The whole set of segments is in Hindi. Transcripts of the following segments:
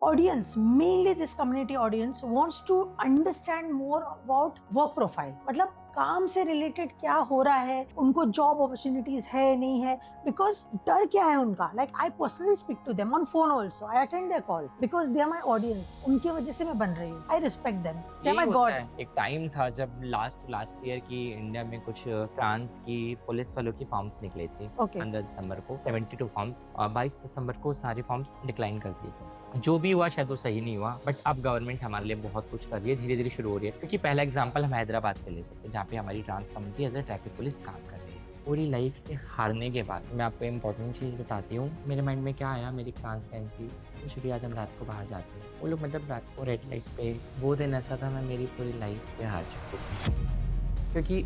audience, mainly this community audience, wants to understand more about work profile. मतलब काम से रिलेटेड क्या हो रहा है, उनको जॉब अपॉर्चुनिटीज है नहीं है, बिकॉज डर क्या है उनका. Like I personally speak to them on phone also, I attend their call because they are my audience. उनकी वजह से मैं बन रही हूँ. I respect them. They are यही माई होता गॉड. है। एक टाइम था जब लास्ट ईयर की इंडिया में कुछ फ्रांस की पुलिस वालों की फॉर्म्स निकले थे। Okay. 15 दिसंबर को 72 फॉर्म्स और 22 दिसंबर को सारे फॉर्म्स डिक्लाइन कर दिए थे। जो भी हुआ शायद वो सही नहीं हुआ, बट अब गवर्नमेंट हमारे लिए बहुत कुछ कर रही है, धीरे धीरे शुरू हो रही है। क्योंकि पहला एग्जाम्पल हम हैदराबाद से ले सकते हैं, जहाँ पे हमारी trans community as a traffic police काम कर रही है। पूरी लाइफ से हारने के बाद मैं आपको इम्पोर्टेंट चीज़ बताती हूँ। मेरे माइंड में क्या आया, मेरी ट्रांस बहन थी, एक्चुअली आज हम रात को बाहर जाते हैं, वो लोग मतलब रात को रेड लाइट पे, वो दिन ऐसा था मैं मेरी पूरी लाइफ से हार चुकी थी। क्योंकि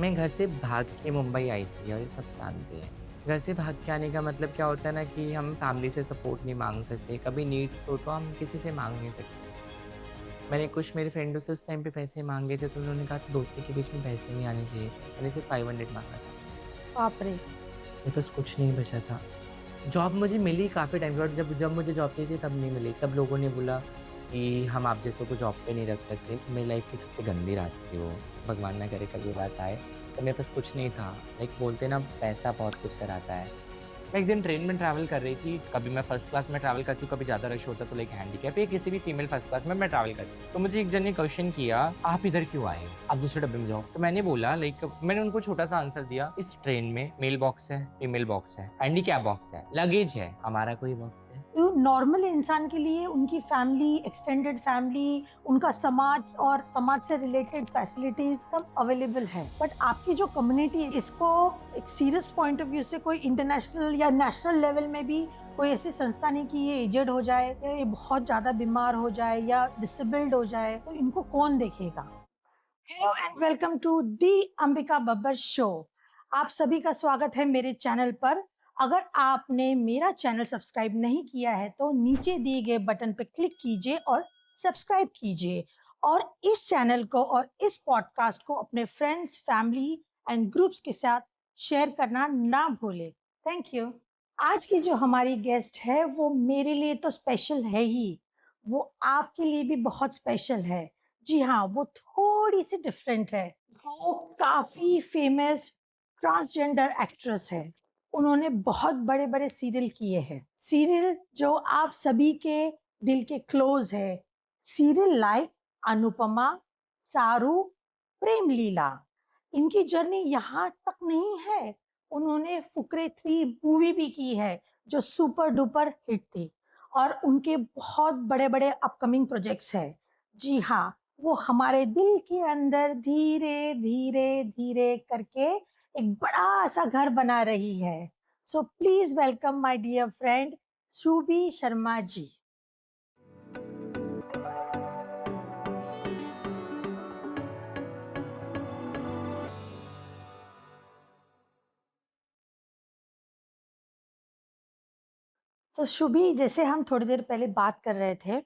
मैं घर से भाग के मुंबई आई थी और ये सब जानते हैं। घर से भाग के आने का मतलब क्या होता है ना कि हम फैमिली से सपोर्ट नहीं मांग सकते, कभी नीड्स हो तो हम किसी से मांग नहीं सकते। मैंने कुछ मेरे फ्रेंडों से उस टाइम पे पैसे मांगे थे, तो उन्होंने कहा दोस्तों के बीच में पैसे नहीं आने चाहिए। मैंने सिर्फ 500 मांगा था, बाप रे. मेरे पास कुछ नहीं बचा था। जॉब मुझे मिली काफ़ी टाइम के बाद, जब जब मुझे जॉब चाहिए थी तब नहीं मिली। तब लोगों ने बोला कि हम आप जैसों को जॉब पे नहीं रख सकते। मेरी लाइफ की सबसे गंदी रात थी वो, भगवान ना करे कभी रात आए। तो मेरे पास कुछ नहीं था। लाइक बोलते ना पैसा बहुत कुछ कराता है। मैं एक दिन ट्रेन में ट्रैवल कर रही थी, कभी मैं फर्स्ट क्लास में ट्रैवल करती हूँ, कभी ज़्यादा रश होता तो लाइक हैंडीकैप या किसी भी फीमेल फर्स्ट क्लास में मैं ट्रैवल करती हूँ। तो मुझे एक जन ने क्वेश्चन किया, आप इधर क्यों आए हो? आप दूसरे डब्बे में जाओ। तो मैंने बोला लाइक मैंने उनको छोटा सा आंसर दिया, इस ट्रेन में मेल बॉक्स है, फीमेल बॉक्स है, हैंडीकैप बॉक्स है, लगेज है, हमारा कोई बॉक्स है? तो नॉर्मल इंसान के लिए उनकी फैमिली, एक्सटेंडेड फैमिली, उनका समाज और समाज से रिलेटेड फैसिलिटीज सब अवेलेबल है. बट आपकी जो कम्युनिटी है, इसको एक सीरियस पॉइंट ऑफ व्यू से कोई इंटरनेशनल या नेशनल लेवल में भी कोई ऐसी संस्था नहीं कि ये एजेड हो जाए या ये बहुत ज्यादा बीमार हो जाए या डिसेबल्ड हो जाए, तो इनको कौन देखेगा. Hello and welcome to the Ambika Babbar show. आप सभी का स्वागत है मेरे चैनल पर. अगर आपने मेरा चैनल सब्सक्राइब नहीं किया है तो नीचे दिए गए बटन पर क्लिक कीजिए और सब्सक्राइब कीजिए. और इस चैनल को और इस पॉडकास्ट को अपने फ्रेंड्स, फैमिली एंड ग्रुप्स के साथ शेयर करना ना भूलें. Thank you. आज की जो हमारी गेस्ट है वो मेरे लिए तो स्पेशल है ही, वो आपके लिए भी बहुत स्पेशल है. जी हाँ, वो थोड़ी सी डिफरेंट है. वो काफी फेमस ट्रांसजेंडर एक्ट्रेस है. उन्होंने बहुत बड़े बड़े सीरियल किए हैं, सीरियल जो आप सभी के दिल के क्लोज है. सीरियल लाइक अनुपमा, सारू, प्रेम लीला. इनकी जर्नी यहाँ तक नहीं है, उन्होंने फुकरे 3 मूवी भी की है जो सुपर डुपर हिट थी. और उनके बहुत बड़े बड़े अपकमिंग प्रोजेक्ट्स हैं. जी हाँ, वो हमारे दिल के अंदर धीरे धीरे धीरे करके एक बड़ा सा घर बना रही है. So please welcome my dear friend Shubhi Sharma ji. तो शुभी, जैसे हम थोड़ी देर पहले बात कर रहे थे,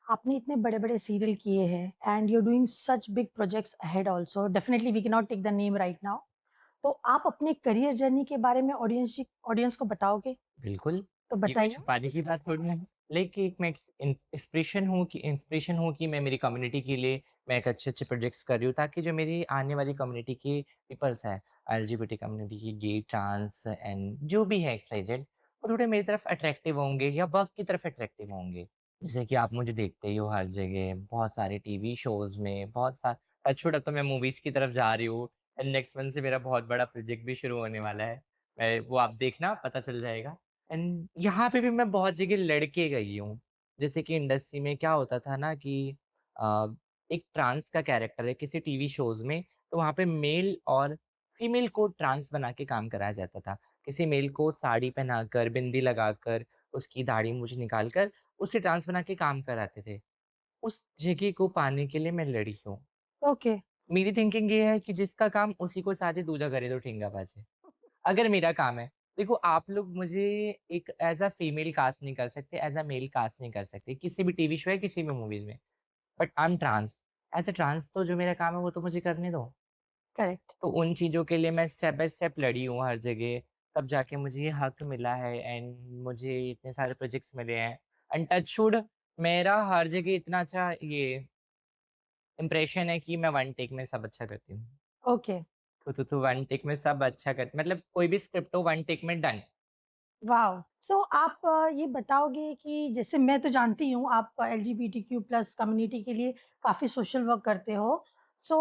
आपने इतने बड़े बड़े सीरियल किए हैं and you are doing such big projects ahead also. Definitely we can not take the name right now. तो आप अपने करियर जर्नी के बारे में ऑडियंस को बताओगे? बिल्कुल, तो ये कोई बताइए. छुपाने की बात थोड़ी ना है। लाइक एक मैं इंस्पिरेशन हूँ कि मैं मेरी कम्युनिटी के लिए मैं एक अच्छे-अच्छे प्रोजेक्ट्स कर रही हूँ, ताकि जो मेरी आने वाली कम्युनिटी के पीपल्स हैं, एलजीबीटी कम्युनिटी की, गे, ट्रांस एंड जो भी है एक्स, वाई, जेड, वो थोड़े मेरी तरफ अट्रैक्टिव होंगे या वर्क की तरफ अट्रैक्टिव होंगे। जैसे कि आप मुझे देखते ही हो हर जगह, बहुत सारे टीवी शोज़ में, बहुत सा टच वुड अब तो मैं मूवीज़ की तरफ जा रही हूँ एंड नेक्स्ट मंथ से मेरा बहुत बड़ा प्रोजेक्ट भी शुरू होने वाला है। वो आप देखना, पता चल जाएगा। एंड यहाँ पे भी मैं बहुत जगह लड़के गई हूँ। जैसे कि इंडस्ट्री में क्या होता था ना कि अ, एक ट्रांस का कैरेक्टर है किसी टीवी शोज़ में, तो वहाँ पे मेल और फीमेल को ट्रांस बना के काम कराया जाता था। किसी मेल को साड़ी पहनाकर, बिंदी लगाकर, उसकी दाढ़ी मूंछ निकाल कर, उसे ट्रांस बना के काम कराते थे। उस जगह को पाने के लिए मैं लड़ी हूँ। ओके. मेरी थिंकिंग ये है कि जिसका काम उसी को साझे, दूजा करे तो ठेंगा बाजे। अगर मेरा काम है, देखो आप लोग मुझे एक एज़ अ फीमेल कास्ट नहीं कर सकते, एज़ अ मेल कास्ट नहीं कर सकते, किसी भी टीवी शो या किसी भी मूवीज़ में। But I am trans, as a trans तो जो मेरा काम है वो तो मुझे करने दो। करेक्ट. तो उन चीज़ों के लिए मैं स्टेप बाय स्टेप लड़ी हूँ हर जगह, तब जाके मुझे ये हक मिला है एंड मुझे इतने सारे प्रोजेक्ट्स मिले हैं एंड टच वुड मेरा हर जगह इतना अच्छा ये इम्प्रेशन है कि मैं वन टेक में सब अच्छा करती हूँ। ओके। तो वन टेक में सब अच्छा कर मतलब कोई भी स्क्रिप्ट हो वन टेक में डन। वाओ! सो आप ये बताओगे कि जैसे मैं तो जानती हूँ आप एलजीबीटीक्यू प्लस कम्युनिटी के लिए काफ़ी सोशल वर्क करते हो। सो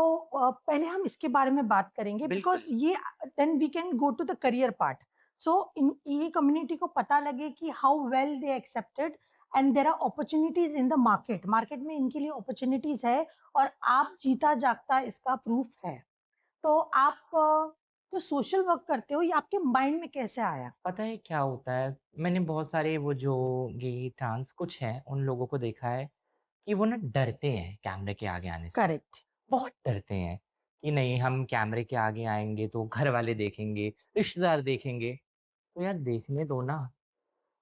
पहले हम इसके बारे में बात करेंगे बिल्कुल। बिकॉज़ ये then we can go to the career part. So in ये कम्युनिटी को पता लगे कि how well they accepted and there are opportunities in the market. Market में इनके लिए अपॉर्च्युनिटीज़ है और आप जीता-जागता इसका प्रूफ है। तो आप जो सोशल वर्क करते हो ये आपके माइंड में कैसे आया? पता है क्या होता है, मैंने बहुत सारे वो जो गे ट्रांस कुछ हैं, उन लोगों को देखा है कि वो ना डरते हैं कैमरे के आगे आने से। करेक्ट। बहुत डरते हैं कि नहीं हम कैमरे के आगे आएँगे तो घर वाले देखेंगे, रिश्तेदार देखेंगे। तो यार देखने दो ना,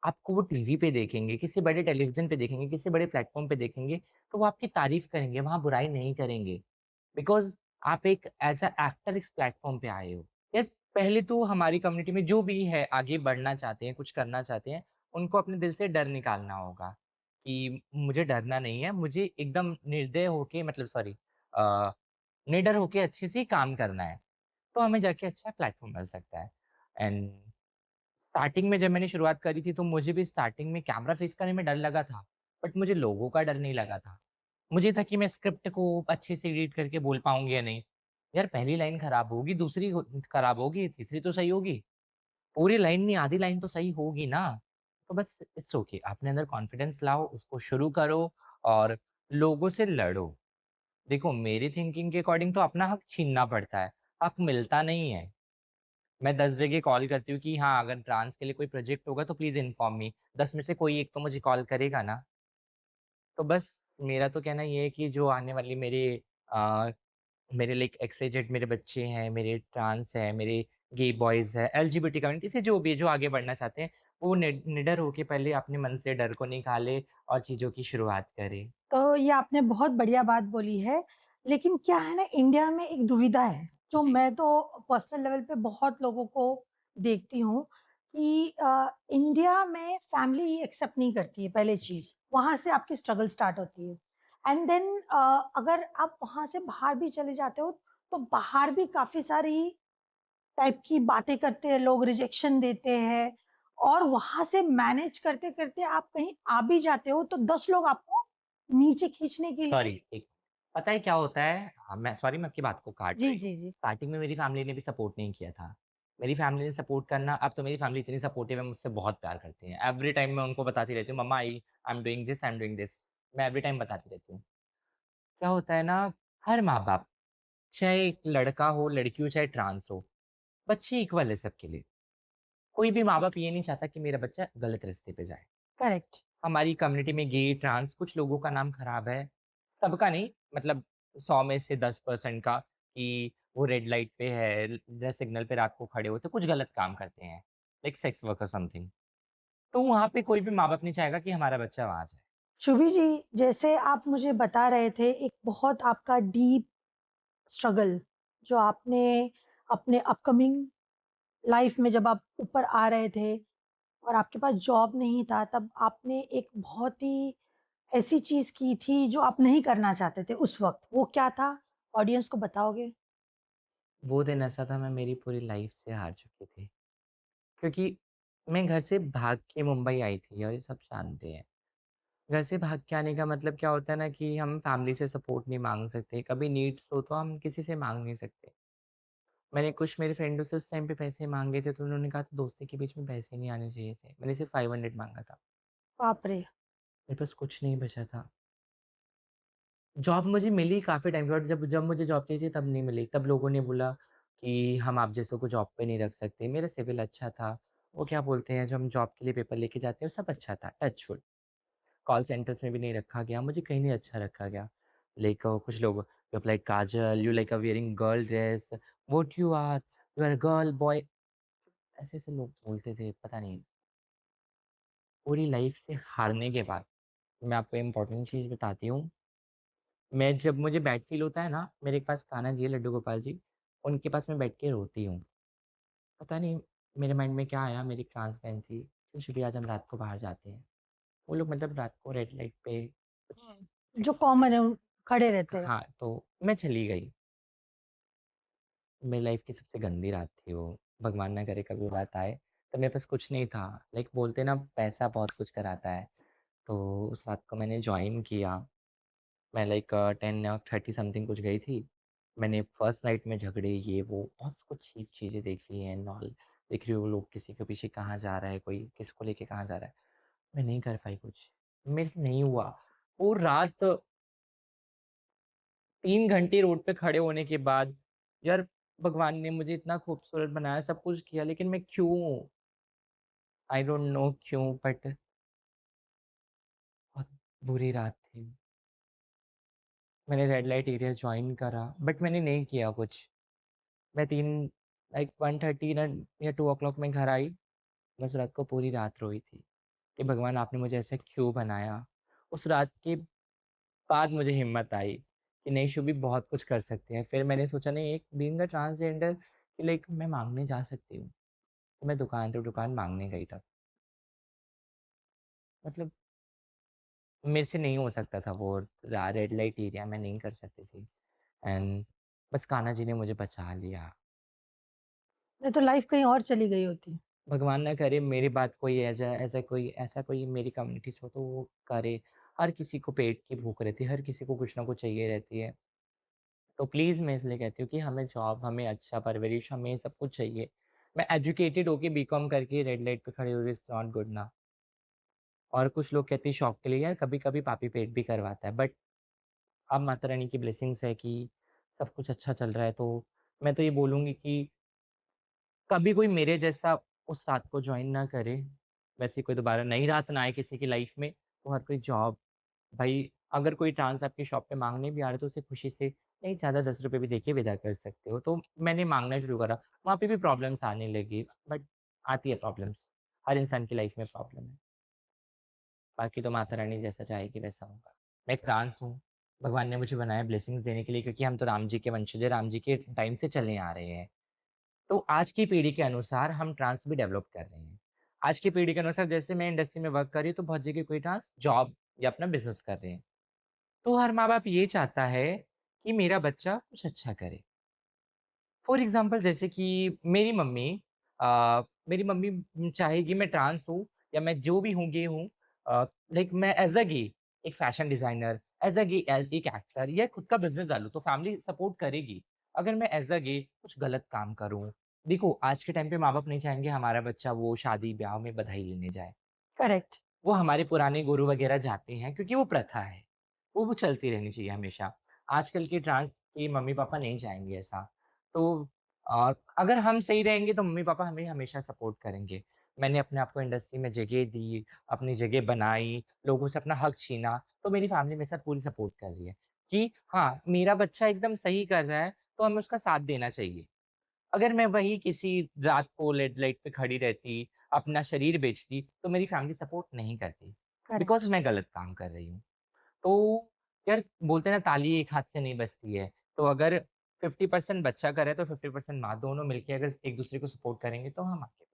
आपको वो टीवी पे देखेंगे, किसी बड़े टेलीविज़न पे देखेंगे, किसी बड़े प्लेटफ़ॉर्म पे देखेंगे, तो वो आपकी तारीफ़ करेंगे, वहाँ बुराई नहीं करेंगे। बिकॉज़ आप एक एज़ अ एक्टर इस प्लेटफ़ॉर्म पे आए हो। यार पहले तो हमारी कम्युनिटी में जो भी है आगे बढ़ना चाहते हैं, कुछ करना चाहते हैं, उनको अपने दिल से डर निकालना होगा कि मुझे डरना नहीं है, मुझे एकदम निर्दय होके मतलब सॉरी अ, निडर होके अच्छे से काम करना है। तो हमें जाके अच्छा प्लेटफ़ॉर्म मिल सकता है एंड स्टार्टिंग में जब मैंने शुरुआत करी थी, तो मुझे भी स्टार्टिंग में कैमरा फेस करने में डर लगा था, बट मुझे लोगों का डर नहीं लगा था। मुझे था कि मैं स्क्रिप्ट को अच्छे से रीड करके बोल पाऊँगी या नहीं। यार पहली लाइन खराब होगी, दूसरी हो खराब होगी, तीसरी तो सही होगी। पूरी लाइन नहीं, आधी लाइन तो सही होगी ना। तो बस इट्स ओके अपने अंदर कॉन्फिडेंस लाओ, उसको शुरू करो और लोगों से लड़ो। देखो मेरी थिंकिंग के अकॉर्डिंग तो अपना हक छीनना पड़ता है, हक मिलता नहीं है। मैं 10 जगह कॉल करती हूँ कि हाँ, अगर ट्रांस के लिए कोई प्रोजेक्ट होगा तो प्लीज़ इन्फॉर्म मी। 10 में से कोई एक तो मुझे कॉल करेगा ना। तो बस मेरा तो कहना ये है कि जो आने वाली अ, मेरे लाइक एक्स-वाई-जेड मेरे बच्चे हैं, मेरे ट्रांस हैं, मेरे गे बॉयज़ हैं, एलजीबीटी कम्युनिटी से जो भी है, जो आगे बढ़ना चाहते हैं, वो निडर होके पहले अपने मन से डर को निकालें और चीज़ों की शुरुआत करें। तो ये आपने बहुत बढ़िया बात बोली है। लेकिन क्या है ना इंडिया में एक दुविधा है, जो जी, मैं तो पर्सनल लेवल पे बहुत लोगों को देखती हूँ कि इंडिया में फैमिली एक्सेप्ट नहीं करती है पहली जी। चीज़, वहाँ से आपकी स्ट्रगल स्टार्ट होती है। एंड देन अगर आप वहाँ से बाहर भी चले जाते हो, तो बाहर भी काफ़ी सारी टाइप की बातें करते हैं लोग, रिजेक्शन देते हैं और वहाँ से मैनेज करते-करते आप कहीं आ भी जाते हो, तो 10 लोग आपको नीचे खींचने के लिए। सॉरी एक पता है क्या होता है? मैं सॉरी मैं आपकी बात को काट जी, रही हूँ। जी, जी। स्टार्टिंग में मेरी फैमिली ने भी सपोर्ट नहीं किया था। मेरी फैमिली ने सपोर्ट करना अब तो मेरी फैमिली इतनी सपोर्टिव है, मुझसे बहुत प्यार करती है। एवरी टाइम मैं उनको बताती रहती हूँ, mama I am doing this, I am doing this. मैं एवरी टाइम बताती रहती हूँ। क्या होता है ना, हर माँ-बाप, चाहे एक लड़का हो, लड़की हो, चाहे ट्रांस हो, बच्चे इक्वल है सबके लिए। कोई भी माँ-बाप ये नहीं चाहता कि मेरा बच्चा गलत रास्ते पे जाए। करेक्ट। हमारी कम्युनिटी में गे, ट्रांस कुछ लोगों का नाम खराब है। सबका नहीं मतलब 100 में से 10% का कि वो रेड लाइट पे है, रेड सिग्नल पे रात को खड़े होते कुछ गलत काम करते हैं, लाइक सेक्स वर्क और समथिंग। तो वहाँ पे कोई भी माँ-बाप नहीं चाहेगा कि हमारा बच्चा वहाँ जाए। शुभी जी, जैसे आप मुझे बता रहे थे एक बहुत आपका डीप स्ट्रगल जो आपने अपने अपकमिंग लाइफ में जब आप ऊपर आ रहे थे और आपके पास जॉब नहीं था, तब आपने एक बहुत ही ऐसी चीज़ की थी जो आप नहीं करना चाहते थे उस वक़्त, वो क्या था? ऑडियंस को बताओगे? वो दिन ऐसा था मैं मेरी पूरी लाइफ़ से हार चुकी थी। क्योंकि मैं घर से भाग के मुंबई आई थी और ये सब जानते हैं। घर से भाग के आने का मतलब क्या होता है ना कि हम फैमिली से सपोर्ट नहीं माँग सकते, कभी नीड्स हो तो हम किसी से माँग नहीं सकते। मैंने कुछ मेरे फ्रेंडों से उस टाइम पे पैसे माँगे थे तो उन्होंने कहा था दोस्ती के बीच में पैसे नहीं आने चाहिए थे। मैंने सिर्फ़ 500 माँगा था। बाप रे! मेरे पास कुछ नहीं बचा था। जॉब मुझे मिली काफ़ी टाइम के बाद जब जब मुझे जॉब चाहिए थी तब नहीं मिली। तब लोगों ने बोला कि हम आप जैसों को जॉब पे नहीं रख सकते। मेरा सिविल अच्छा था। वो क्या बोलते हैं जो हम जॉब के लिए पेपर लेके जाते हैं वो सब अच्छा था, टच वुड। कॉल सेंटर्स में भी नहीं रखा गया, मुझे कहीं नहीं अच्छा रखा गया। लाइक कुछ लोग you applied kajal, you like wearing girl dress, what you are a girl boy ऐसे-ऐसे लोग बोलते थे, पता नहीं। पूरी लाइफ से हारने के बाद मैं आपको इम्पोर्टेंट चीज़ बताती हूँ। मैं जब मुझे बैड फ़ील होता है ना, मेरे पास कान्हा जी है, लड्डू गोपाल जी, उनके पास मैं बैठ के रोती हूँ। पता नहीं मेरे माइंड में क्या आया, मेरी एक ट्रांस बहन थी, "चल शुभी आज हम रात को बाहर जाते हैं।" वो लोग मतलब रात को रेड लाइट पे कुछ जो फिक्स कॉमन है खड़े रहते हैं। हाँ, तो मैं चली गई। मेरी लाइफ़ की सबसे गंदी रात थी वो। भगवान ना करे कभी वो रात आए। तो मेरे पास कुछ नहीं था। लाइक बोलते हैं ना पैसा बहुत कुछ कराता है। तो उस रात को मैंने जॉइन किया। मैं लाइक 10 या 30 समथिंग कुछ गई थी। मैंने फर्स्ट नाइट में झगड़े ये वो बहुत कुछ चीप चीज़ें देखी एंड ऑल। देख रही हो लोग किसी के पीछे कहाँ जा रहा है, कोई किसको लेके कहाँ जा रहा है। मैं नहीं कर पाई कुछ। मेरे से नहीं हुआ। वो रात 3 घंटे रोड पे खड़े होने के बाद यार भगवान ने मुझे इतना खूबसूरत बनाया, सब कुछ किया लेकिन मैं क्यों? आई डोंट नो क्यों बट बहुत बुरी रात थी। मैंने रेड लाइट एरिया जॉइन करा बट मैंने नहीं किया कुछ। मैं 3 लाइक 1:30 ना या 2 मैं घर आई, बस रात को पूरी रात रोई थी कि भगवान आपने मुझे ऐसे क्यों बनाया? उस रात के बाद मुझे हिम्मत आई कि नहीं शुभी बहुत कुछ कर सकते हैं। फिर मैंने सोचा नहीं एक बीइंग अ ट्रांसजेंडर कि लाइक मैं माँगने जा सकती हूँ। तो मैं दुकान टू दुकान माँगने गई तब। मतलब मेरे से नहीं हो सकता था वो रेड लाइट एरिया मैं नहीं कर सकती थी एंड बस कान्हा जी ने मुझे बचा लिया। नहीं तो लाइफ कहीं और चली गई होती। भगवान ना करे मेरी बात कोई ऐसा कोई मेरी कम्युनिटी से हो तो वो करे। हर किसी को पेट की भूख रहती है, हर किसी को कुछ ना कुछ चाहिए रहती है। तो प्लीज़ मैं इसलिए कहती हूँ कि हमें जॉब, हमें अच्छा परवरिश, हमें सब कुछ चाहिए। मैं एजुकेटेड होके बीकॉम करके रेड लाइट पे खड़ी हुई इज़ नॉट गुड ना। और कुछ लोग कहते हैं शौक के लिए यार कभी-कभी पापी पेट भी करवाता है बट अब माता रानी की ब्लेसिंग्स है कि सब कुछ अच्छा चल रहा है, तो मैं तो ये बोलूँगी कि कभी कोई मेरे जैसा उस रात को जॉइन ना करे। वैसी कोई दोबारा नई रात ना आए किसी की लाइफ़ में, तो हर कोई जॉब भई अगर कोई ट्रांस आपकी शॉप पे माँगने भी आ रहा है, तो उसे खुशी से नहीं ज़्यादा ₹10 भी देके विदा कर सकते हो। तो मैंने माँगना शुरू करा, वहाँ पे भी प्रॉब्लम्स आने लगी, बट आती है प्रॉब्लम्स, हर इंसान की लाइफ़ में प्रॉब्लम है। बाकी तो माता रानी जैसा चाहेगी वैसा होगा। मैं एक ट्रांस हूँ, भगवान ने मुझे बनाया ब्लेसिंग्स देने के लिए क्योंकि हम तो राम जी के वंशज हैं, राम जी के टाइम से चले आ रहे हैं। तो आज की पीढ़ी के अनुसार हम ट्रांस भी डेवलप कर रहे हैं। आज की पीढ़ी के अनुसार जैसे मैं इंडस्ट्री में वर्क कर रही हूँ, तो बहुत जगह कोई ट्रांस जॉब या अपना बिज़नेस कर रहे हैं। तो हर माँ-बाप ये चाहता है कि मेरा बच्चा कुछ अच्छा करे। फॉर एग्ज़ाम्पल जैसे कि मेरी मम्मी चाहेगी मैं ट्रांस हूँ या मैं जो भी हूँ, गे हूँ लाइक मैं एज़ अ गे एक fashion designer, as a gay as एक एक्टर या खुद का बिज़नेस डालूँ, तो फैमिली सपोर्ट करेगी। अगर मैं एज़ अ गे कुछ गलत काम करूँ देखो, आज के टाइम पे माँ-बाप नहीं चाहेंगे हमारा बच्चा वो शादी-ब्याह में बधाई लेने जाए। करेक्ट। वो हमारे पुराने गुरु वगैरह जाते हैं क्योंकि वो प्रथा है। वो चलती रहनी चाहिए हमेशा। आजकल के ट्रांस के मम्मी-पापा नहीं चाहेंगे ऐसा। तो अगर हम सही रहेंगे तो मम्मी-पापा हमें हमेशा सपोर्ट करेंगे। मैंने अपने आप को इंडस्ट्री में जगह दी, अपनी जगह बनाई, लोगों से अपना हक छीना, तो मेरी फैमिली मेरे साथ पूरी सपोर्ट कर रही है कि हाँ, मेरा बच्चा एकदम सही कर रहा है, तो हमें उसका साथ देना चाहिए। अगर मैं वही किसी रात को रेड लाइट पे खड़ी रहती, अपना शरीर बेचती, तो मेरी फैमिली सपोर्ट नहीं करती, बिकॉज़ करेक्ट। मैं गलत काम कर रही हूँ। तो यार बोलते हैं ना ताली एक हाथ से नहीं बजती है, तो अगर 50% बच्चा करे तो 50% माँ, दोनों मिलके अगर एक-दूसरे को सपोर्ट करेंगे तो हम आगे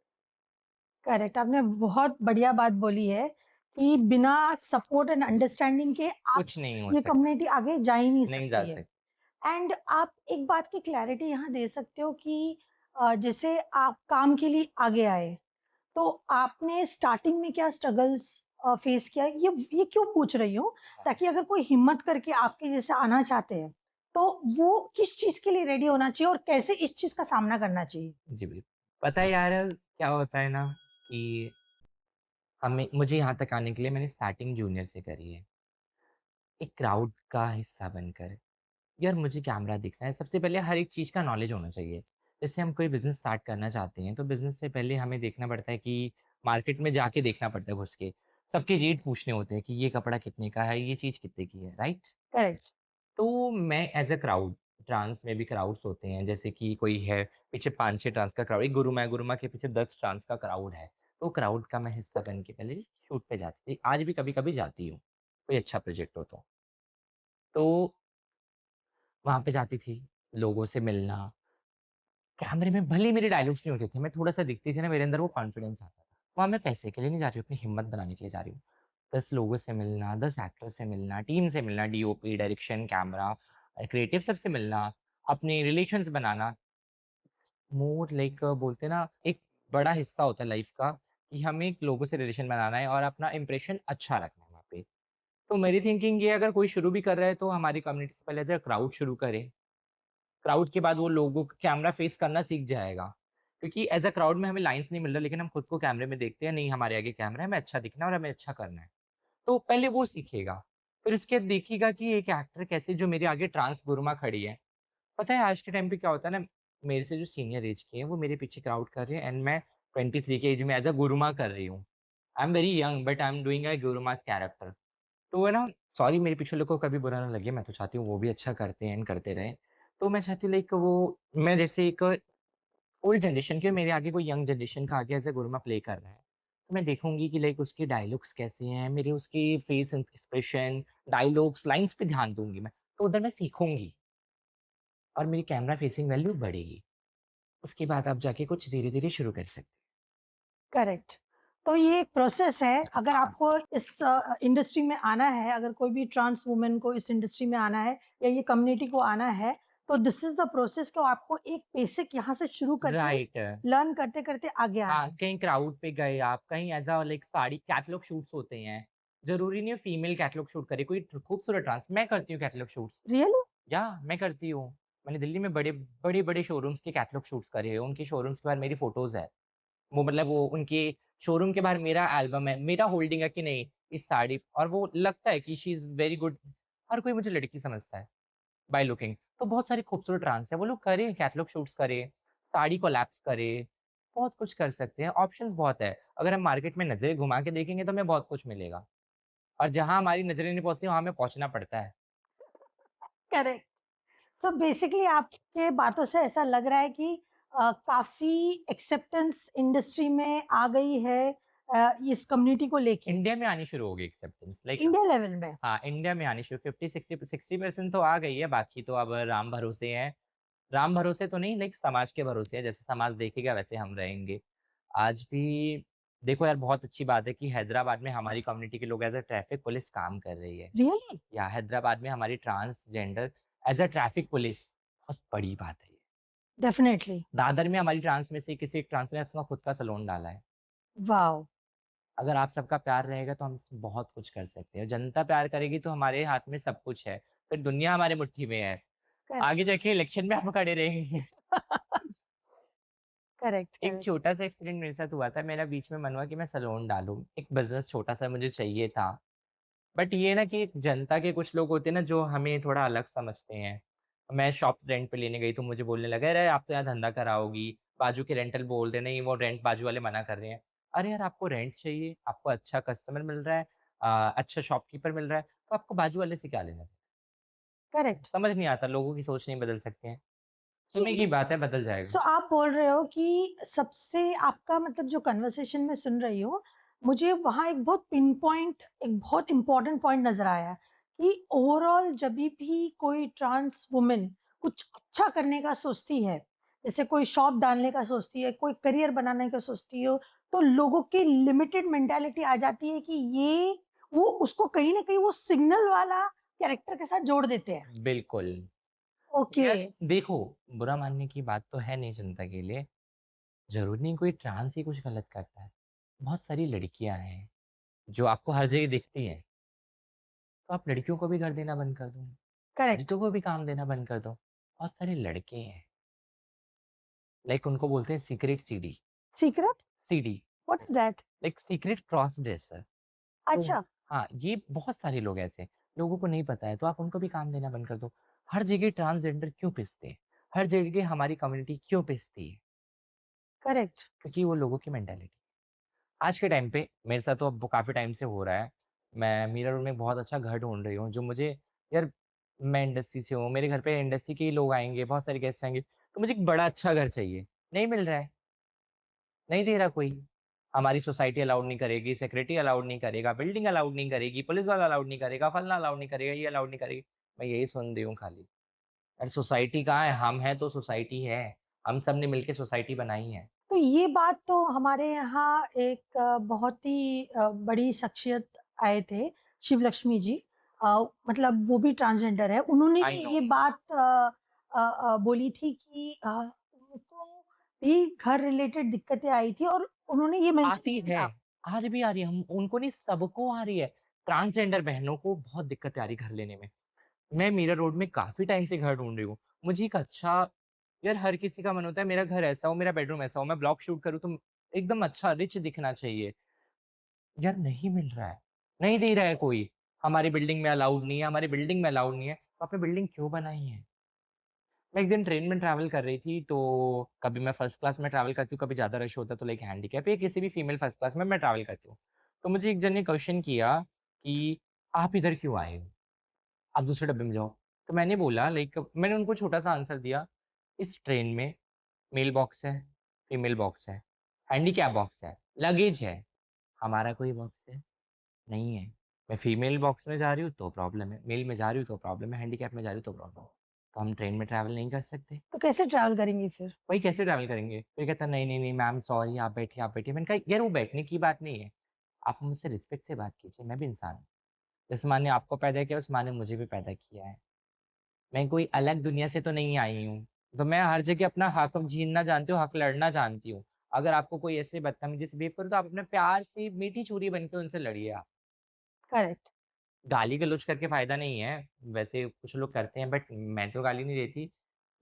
करेक्ट, आपने बहुत बढ़िया बात बोली है कि बिना सपोर्ट एंड अंडरस्टैंडिंग के आप कुछ नहीं हो ये सकता, कम्युनिटी आगे जा ही नहीं नहीं जा सकती है। सकते। एंड आप एक बात की क्लैरिटी यहाँ दे सकते हो कि जैसे आप काम के लिए आगे आए, तो आपने स्टार्टिंग में क्या स्ट्रगल्स फेस किया? ये क्यों पूछ रही हूँ, हाँ, ताकि अगर कोई हिम्मत करके आपके जैसे आना चाहते हैं, तो वो किस चीज़ के लिए रेडी होना चाहिए और कैसे इस चीज़ का सामना करना चाहिए? जी बिल्कुल। पता है यार क्या होता है ना कि हमें मुझे यहाँ तक आने के लिए मैंने स्टार्टिंग जूनियर से करी है, एक क्राउड का हिस्सा बनकर। यार मुझे कैमरा दिखना है, सबसे पहले हर एक चीज़ का नॉलेज होना चाहिए। जैसे हम कोई बिज़नेस स्टार्ट करना चाहते हैं, तो बिज़नेस से पहले हमें देखना पड़ता है कि मार्केट में जाके देखना पड़ता है घुस के। सबके रेट पूछने होते हैं कि ये कपड़ा कितने का है, ये चीज़ कितने की है, राइट? करेक्ट। तो मैं एज़ अ क्राउड ट्रांस में भी क्राउड्स होते हैं, जैसे कि कोई है, पीछे 5-6 ट्रांस का क्राउड, एक गुरुमा है, गुरुमा के पीछे 10 ट्रांस का क्राउड है। तो क्राउड का मैं हिस्सा बन के पहले शूट पे जाती थी, आज भी कभी-कभी जाती हूँ, कोई अच्छा प्रोजेक्ट हो तो। तो वहाँ पे जाती थी, लोगों से मिलना, कैमरे में भले ही मेरे डायलॉग्स नहीं होते थे, मैं थोड़ा-सा दिखती थी ना, मेरे अंदर वो कॉन्फिडेंस आता था। वहाँ मैं पैसे के लिए नहीं जा रही हूँ, अपनी हिम्मत बनाने के लिए जा रही हूँ। 10 लोगों से मिलना, 10 एक्टर से मिलना, टीम से मिलना, डीओपी, डायरेक्शन, कैमरा, क्रिएटिव सबसे मिलना, अपने रिलेशंस बनाना, मोर लाइक बोलते हैं ना, एक बड़ा हिस्सा होता है लाइफ का कि हमें लोगों से रिलेशन बनाना है और अपना इंप्रेशन अच्छा रखना है वहाँ पे। तो मेरी थिंकिंग ये अगर कोई शुरू भी कर रहा है तो हमारी कम्युनिटी से पहले एज़ अ क्राउड शुरू करे। क्राउड के बाद वो लोगों को कैमरा फेस करना सीख जाएगा। क्योंकि एज़ अ क्राउड में हमें लाइन्स नहीं मिल रहा लेकिन हम खुद को कैमरे में देखते हैं, नहीं हमारे आगे कैमरा है, हमें अच्छा दिखना है और हमें अच्छा करना है। तो पहले वो सीखेगा। फिर उसके बाद देखिएगा कि एक एक्टर कैसे जो मेरे आगे ट्रांस गुरमा खड़ी है। पता है आज के टाइम पे क्या होता है ना, मेरे से जो सीनियर एज के हैं वो मेरे पीछे क्राउड कर रहे हैं एंड मैं 23 के एज में एज़ अ गुरुमा कर रही हूँ। I am very young but I am doing a Gurumaa's character. तो है ना, सॉरी मेरे पीछे लोग को कभी बुरा ना लगे, मैं तो चाहती हूँ वो भी अच्छा करते हैं एंड करते रहें। तो मैं चाहती हूँ लाइक वो मैं जैसे एक ओल्ड जनरेशन के मेरे आगे कोई यंग जनरेशन का आगे एज़ अ गुरुमा प्ले कर रहा है। तो मैं देखूँगी कि लाइक उसके डायलॉग्स कैसे हैं, मेरे उसके फेस एक्सप्रेशन, डायलॉग्स, लाइन्स पे ध्यान दूँगी मैं। तो उधर मैं सीखूँगी और मेरी कैमरा फेसिंग वैल्यू बढ़ेगी। उसके बाद आप जाके कुछ धीरे-धीरे शुरू कर सकते करेक्ट। तो ये एक प्रोसेस है, अगर हैं। आपको इस इंडस्ट्री में आना है, अगर कोई भी ट्रांस वुमन को इस इंडस्ट्री में आना है या ये कम्युनिटी को आना है, तो दिस इज़ द प्रोसेस कि आपको एक बेसिक यहाँ से शुरू करके राइट। लर्न करते-करते आगे आना हाँ, है। कहीं क्राउड पे गए आप, कहीं as a like sari catalogue shoots होते हैं। ज़रूरी नहीं है फीमेल कैटलॉग शूट करे, कोई खूबसूरत डांस मैं करती हूँ कैटलॉग शूट्स। रियली? या मैं करती हूँ। मैंने दिल्ली में बड़े-बड़े शोरूम्स के कैटलॉग शूट्स करे हैं। उनके शोरूम्स के बाहर मेरी फ़ोटोज़ है। वो मतलब वो उनके शोरूम के बाहर मेरा एल्बम है, मेरा होल्डिंग है कि नहीं इस साड़ी और वो लगता है कि शी इज़ वेरी गुड। हर कोई मुझे लड़की समझता है बाय लुकिंग। तो बहुत सारी खूबसूरत डांस है, वो लोग करें, कैटलॉग शूट्स करें, साड़ी कोलैप्स करें, बहुत कुछ कर सकते हैं, ऑप्शंस बहुत है। अगर हम मार्केट में नज़रें घुमा के देखेंगे तो हमें बहुत कुछ मिलेगा और जहाँ हमारी नज़रें नहीं पहुँचती वहाँ हमें पहुँचना पड़ता है। करेक्ट। तो बेसिकली आपके बातों से ऐसा लग रहा है कि काफ़ी एक्सेप्टेंस इंडस्ट्री में आ गई है इस कम्युनिटी को लेके, इंडिया में आनी शुरू हो गई एक्सेप्टेंस लाइक इंडिया लेवल में। हाँ, इंडिया में आनी शुरू 50-60% तो आ गई है, बाकी तो अब राम भरोसे हैं। राम भरोसे तो नहीं लाइक समाज के भरोसे है, जैसे समाज देखेगा वैसे हम रहेंगे। आज भी देखो यार बहुत अच्छी बात है कि हैदराबाद में हमारी कम्युनिटी के लोग एज़ अ ट्रैफिक पुलिस काम कर रही है। रियली? या हैदराबाद में हमारी transgender as a traffic police बहुत बड़ी बात है ये। डेफिनिटली। दादर में हमारी ट्रांस में से किसी एक ट्रांस ने अपना खुद का सैलून डाला है। वॉव! अगर आप सबका प्यार रहेगा तो हम बहुत कुछ कर सकते हैं। जनता प्यार करेगी तो हमारे हाथ में सब कुछ है। फिर दुनिया हमारे मुट्ठी में है। करेक्ट। आगे जाके इलेक्शन में हम खड़े रहेंगे। करेक्ट, एक करेक्ट। छोटा-सा एक्सीडेंट मेरे साथ हुआ था। मेरा बीच में मन हुआ कि मैं सैलून डालूँ। एक बिज़नेस छोटा-सा मुझे चाहिए था। बट ये ना कि जनता के कुछ लोग होते हैं ना जो हमें थोड़ा अलग समझते हैं। मैं शॉप रेंट पे लेने गई तो मुझे बोलने लगा, "अरे! आप तो यहाँ धंधा कराओगी।" बाजू के रेंटल बोल रहे, "नहीं, वो रेंट बाजू वाले मना कर रहे हैं।" अरे यार! आपको रेंट चाहिए, आपको अच्छा कस्टमर मिल रहा है अच्छा शॉपकीपर मिल रहा है, तो आपको बाजू वाले से क्या लेना-देना? करेक्ट। समझ नहीं आता, लोगों की सोच नहीं बदल सकते हैं। समय की जी। बात है, बदल जाएगा। सो आप बोल रहे हो कि सबसे आपका मतलब जो कन्वर्सेशन में सुन रही हूँ, मुझे वहाँ एक बहुत पिन पॉइंट, एक बहुत इम्पोर्टेंट पॉइंट नज़र आया कि ओवरऑल जभी भी कोई ट्रांस वुमन कुछ अच्छा करने का सोचती है, जैसे कोई शॉप डालने का सोचती है, कोई करियर बनाने का सोचती हो, तो लोगों की लिमिटेड मेंटालिटी आ जाती है कि ये वो उसको कहीं न कहीं वो सिग्नल वाला कैरेक्टर के साथ जोड़ देते हैं। बिल्कुल। ओके। यार देखो, बुरा मानने की बात तो है नहीं जनता के लिए। ज़रूरी नहीं कोई ट्रांस ही कुछ गलत करता है। बहुत सारी लड़कियाँ हैं, जो आपको हर जगह दिखती हैं। तो आप लड़कियों को भी घर देना बंद कर दो, करेक्ट। लड़कियों को भी काम देना बंद कर दो। बहुत सारे लड़के हैं, लाइक उनको बोलते हैं secret CD, secret? CD what is that? Like secret cross dresser. तो अच्छा। हाँ, ये बहुत सारे लोग ऐसे हैं, लोगों को नहीं पता है, तो आप उनको भी काम देना बंद कर दो। हर जगह ट्रांसजेंडर क्यों पिसते हैं? हर जगह हमारी कम्युनिटी क्यों पिसती है? करेक्ट। क्योंकि वो लोगों की मेंटालिटी। आज के टाइम पे मेरे साथ तो अब काफ़ी टाइम से हो रहा है। मैं मीरा रोड में एक बहुत अच्छा घर ढूँढ रही हूँ, जो मुझे यार मैं इंडस्ट्री से हूँ, मेरे घर पे इंडस्ट्री के ही लोग आएँगे, बहुत सारे गेस्ट आएँगे, तो मुझे एक बड़ा अच्छा घर चाहिए। नहीं मिल रहा है, नहीं दे रहा कोई। हमारी सोसाइटी अलाउड नहीं करेगी, सेक्रेटरी अलाउड नहीं करेगा, बिल्डिंग अलाउड नहीं करेगी, पुलिस वाला अलाउड नहीं करेगा, फलाना अलाउड नहीं करेगा, ये अलाउड नहीं करेगी। मैं यही सुन रही हूँ खाली। यार सोसाइटी कहाँ है? हम हैं तो सोसाइटी है। हम सब ने मिलके सोसाइटी बनाई है। तो ये बात तो हमारे यहाँ एक बहुत ही बड़ी शख्सियत आए थे, शिवलक्ष्मी जी, मतलब वो भी ट्रांसजेंडर है। उन्होंने आई भी नो। ये बात बोली थी कि उनको भी घर रिलेटेड दिक्कतें आई थी और उन्होंने ये मेंशन आती किया है, था। आज भी आ रही है, हम उनको नहीं सबको आ रही है। ट्रांसजेंडर बहनों को बहुत दिक्कतें आ रही घर लेने में। मैं मीरा रोड में काफ़ी टाइम से घर ढूँढ रही हूँ। मुझे एक अच्छा यार हर किसी का मन होता है मेरा घर ऐसा हो, मेरा बेडरूम ऐसा हो, मैं ब्लॉग शूट करूँ तो एकदम अच्छा रिच दिखना चाहिए। यार नहीं मिल रहा है, नहीं दे रहा है कोई। हमारी बिल्डिंग में अलाउड नहीं है, हमारी बिल्डिंग में अलाउड नहीं है, तो आपने बिल्डिंग क्यों बनाई है? मैं एक दिन ट्रेन में ट्रैवल कर रही थी, तो कभी मैं फर्स्ट क्लास में ट्रैवल करती हूँ, कभी ज़्यादा रश होता है तो लाइक हैंडीकैप या किसी भी फीमेल फर्स्ट क्लास में मैं ट्रैवल करती हूँ। तो मुझे एक जन ने क्वेश्चन किया कि, "आप इधर क्यों आए हो? आप दूसरे डब्बे में जाओ।" तो मैंने बोला लाइक मैंने उनको छोटा-सा आंसर दिया, "इस ट्रेन में मेल बॉक्स है, फीमेल बॉक्स है, हैंडीकैप बॉक्स है, लगेज है, हमारा कोई बॉक्स है? नहीं है। मैं फीमेल बॉक्स में जा रही हूँ तो प्रॉब्लम है, मेल में जा रही हूँ तो प्रॉब्लम है, हैंडीकैप में जा रही हूँ तो प्रॉब्लम है। तो हम ट्रेन में ट्रैवल नहीं कर सकते?" तो कैसे ट्रैवल करेंगी फिर? वही कैसे ट्रैवल करेंगे? तो ये कहता है, "नहीं, नहीं, नहीं मैम सॉरी आप बैठिए, आप बैठिए।" मैंने कहा, "यार वो बैठने की बात नहीं है, आप मुझसे रिस्पेक्ट से बात कीजिए, मैं भी इंसान हूँ। जिस माँ ने आपको पैदा किया, उस माँ ने मुझे भी पैदा किया है। मैं कोई अलग दुनिया से तो नहीं आई हूँ। तो मैं हर जगह अपना हक छीनना जानती हूँ, हक लड़ना जानती हूँ। अगर आपको कोई ऐसे बदतमीज़ी से बिहेव करे तो आप अपने प्यार से मीठी छुरी बन के उनसे लड़िए आप। करेक्ट। गाली-गलौच करके फ़ायदा नहीं है, वैसे कुछ लोग करते हैं बट मैं तो गाली नहीं देती।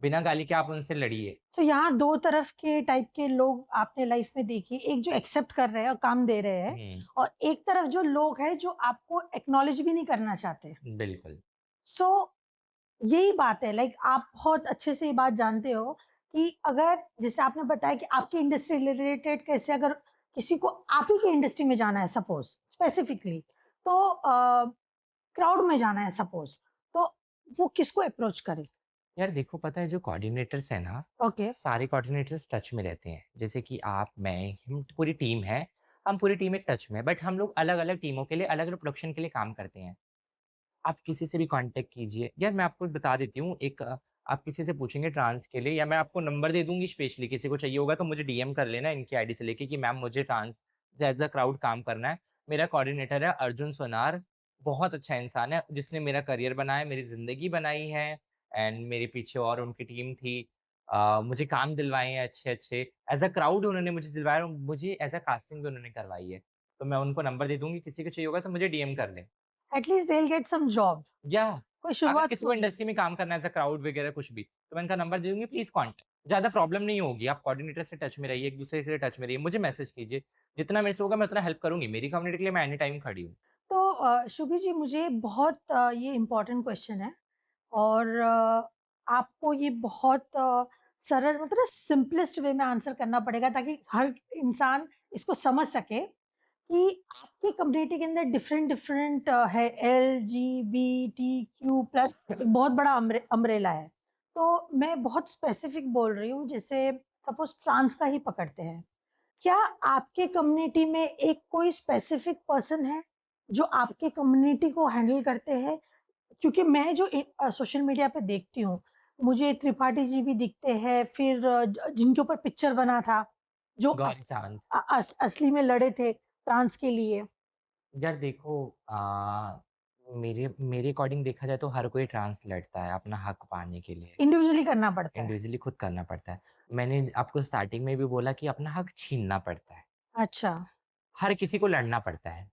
बिना गाली के आप उनसे लड़िए। तो यहाँ 2 तरफ के टाइप के लोग आपने लाइफ में देखे, एक जो एक्सेप्ट कर रहे हैं और काम दे रहे हैं हुँ, और एक तरफ जो लोग हैं जो आपको एक्नॉलेज भी नहीं करना चाहते। बिल्कुल। सो यही बात है, लाइक आप बहुत अच्छे से ये बात जानते हो कि अगर जैसे आपने बताया कि आपकी इंडस्ट्री रिलेटेड कैसे अगर किसी को आप ही की इंडस्ट्री में जाना है सपोज़ स्पेसिफिकली, तो क्राउड में जाना है सपोज़, तो वो किसको अप्रोच करे? यार देखो पता है जो कोऑर्डिनेटर्स हैं ना, ओके, सारे कोऑर्डिनेटर्स टच में रहते हैं। जैसे कि आप, मैं, हम पूरी टीम है, हम पूरी टीम एक टच में है बट हम लोग अलग-अलग टीमों के लिए, अलग-अलग प्रोडक्शन के लिए काम करते हैं। आप किसी से भी कॉन्टैक्ट कीजिए। यार मैं आपको बता देती हूँ एक आप किसी से पूछेंगे ट्रांस के लिए या मैं आपको नंबर दे दूँगी स्पेशली किसी को चाहिए होगा तो मुझे डीएम कर लेना इनकी आईडी से लेके कि मैम मुझे ट्रांस से एज़ अ क्राउड काम करना है। मेरा कोऑर्डिनेटर है अर्जुन सोनार, बहुत अच्छा इंसान है जिसने मेरा करियर बनाया, मेरी ज़िंदगी बनाई है एंड मेरे पीछे और उनकी टीम थी। मुझे काम दिलवाए हैं अच्छे-अच्छे। एज़ अ क्राउड उन्होंने मुझे दिलवाया और मुझे एज़ अ कास्टिंग भी उन्होंने करवाई है। तो मैं उनको नंबर दे दूँगी, किसी को चाहिए होगा तो मुझे डीएम कर लें। At least they will get some job, या कोई अगर शुरुआत किसी तो को होगी। इंडस्ट्री में काम करना है एज़ अ क्राउड वगैरह कुछ भी, तो मैं इनका नंबर दे दूँगी प्लीज़ कॉन्टैक्ट। ज़्यादा प्रॉब्लम नहीं होगी, आप कोऑर्डिनेटर से टच में रहिए, एक-दूसरे से टच में रहिए, मुझे मैसेज कीजिए। जितना मेरे से होगा मैं उतना हेल्प करूँगी, मेरी कम्युनिटी के लिए मैं एनी टाइम खड़ी हूँ। तो शुभी जी मुझे बहुत ये इम्पोर्टेंट क्वेश्चन है और आपको ये बहुत सरल मतलब ना सिंपलेस्ट वे में आंसर करना पड़ेगा ताकि हर इंसान इसको समझ सके कि आपकी कम्युनिटी के अंदर डिफरेंट डिफरेंट है LGBTQ+ एक बहुत बड़ा अम्ब्रेला है। तो मैं बहुत स्पेसिफिक बोल रही हूँ जैसे सपोज ट्रांस का ही पकड़ते हैं। क्या आपके कम्युनिटी में एक कोई स्पेसिफिक पर्सन है जो आपके कम्युनिटी को हैंडल करते हैं? क्योंकि मैं जो सोशल मीडिया पे देखती हूँ, मुझे त्रिपाठी जी भी दिखते हैं, फिर जिनके ऊपर पिक्चर बना था, जो गौरी सावंत। असली में लड़े थे ट्रांस के लिए। यार देखो मेरे मेरे अकॉर्डिंग देखा जाए तो हर कोई ट्रांस लड़ता है अपना हक पाने के लिए, इंडिविजुअली करना पड़ता है। इंडिविजुअली खुद करना पड़ता है। मैंने आपको स्टार्टिंग में भी बोला कि अपना हक छीनना पड़ता है, अच्छा, हर किसी को लड़ना पड़ता है।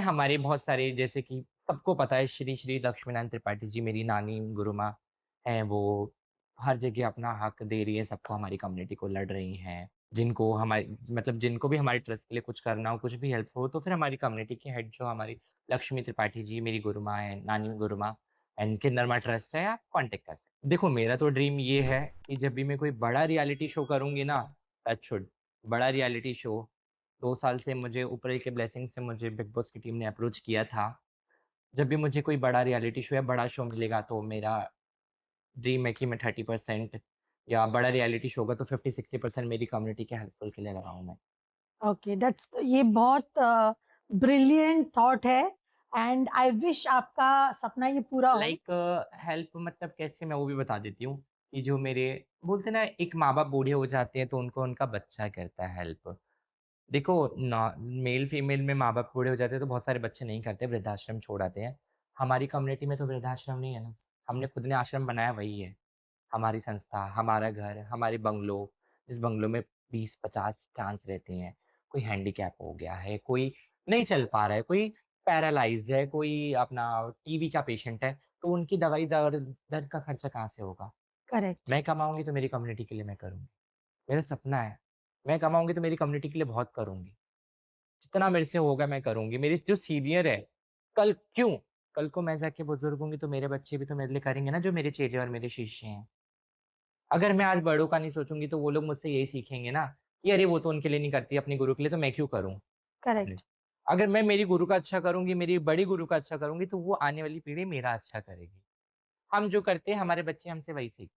हमारे बहुत सारे जैसे कि सबको पता है श्री श्री लक्ष्मीनारायण त्रिपाठी जी मेरी नानी गुरुमाँ हैं, वो हर जगह अपना हक दे रही है सबको, हमारी कम्युनिटी को लड़ रही हैं। जिनको हमारी मतलब जिनको भी हमारे ट्रस्ट के लिए कुछ करना हो, कुछ भी हेल्प हो, तो फिर हमारी कम्युनिटी की हेड जो हमारी लक्ष्मी त्रिपाठी जी मेरी गुरुमाँ हैं, नानी गुरुमाँ एंड किन्नरमा ट्रस्ट है, आप कॉन्टैक्ट कर सकते हैं। देखो मेरा तो ड्रीम ये है कि जब भी मैं कोई बड़ा रियलिटी शो करूँगी ना, टच वुड बड़ा रियलिटी शो 2 साल से मुझे ऊपर के ब्लेसिंग से मुझे बिग बॉस की टीम ने अप्रोच किया था। जब भी मुझे कोई बड़ा रियलिटी शो या बड़ा शो मिलेगा तो मेरा ड्रीम है कि मैं 30% या बड़ा रियलिटी शो होगा तो 50-60% मेरी कम्युनिटी के हेल्पफुल के लिए लगाऊँ मैं। ओके दैट्स ये बहुत ब्रिलियंट थॉट है एंड आई विश आपका सपना ये पूरा हो। लाइक हेल्प मतलब कैसे मैं वो भी बता देती हूँ कि जो मेरे बोलते हैं ना एक माँ-बाप बूढ़े हो जाते हैं तो उनको उनका बच्चा करता है हेल्प। देखो ना, मेल फीमेल में माँ-बाप बूढ़े हो जाते हैं तो बहुत सारे बच्चे नहीं करते, वृद्धाश्रम छोड़ आते हैं। हमारी कम्युनिटी में तो वृद्धाश्रम नहीं है ना, हमने खुद ने आश्रम बनाया वही है। हमारी संस्था, हमारा घर, हमारे बंगलो, जिस बंगलो में 20-50 ट्रांस रहते हैं। कोई हैंडीकैप हो गया है, कोई नहीं चल पा रहा है, कोई पैरालाइज़्ड है, कोई अपना टीबी का पेशेंट है, तो उनकी दवाई दर्द का खर्चा कहाँ से होगा? करेक्ट, मैं कमाऊँगी तो मेरी कम्युनिटी के लिए मैं करूँगी। मेरा सपना है, मैं कमाऊँगी तो मेरी कम्युनिटी के लिए बहुत करूँगी। जितना मेरे से होगा मैं करूँगी। मेरी जो सीनियर है, कल क्यों? कल को मैं जाके बुज़ुर्ग होंगी तो मेरे बच्चे भी तो मेरे लिए करेंगे ना, जो मेरे चेले और मेरे शिष्य हैं। अगर मैं आज बड़ों का नहीं सोचूँगी तो वो लोग मुझसे यही सीखेंगे ना, कि अरे वो तो उनके लिए नहीं करती अपने गुरु के लिए तो मैं क्यों करूँ? अपने करेक्ट, अगर मैं मेरी गुरु का अच्छा करूँगी, मेरी बड़ी गुरु का अच्छा करूँगी तो वो आने वाली पीढ़ी मेरा अच्छा करेगी। हम जो करते हैं हमारे बच्चे हमसे वही सीख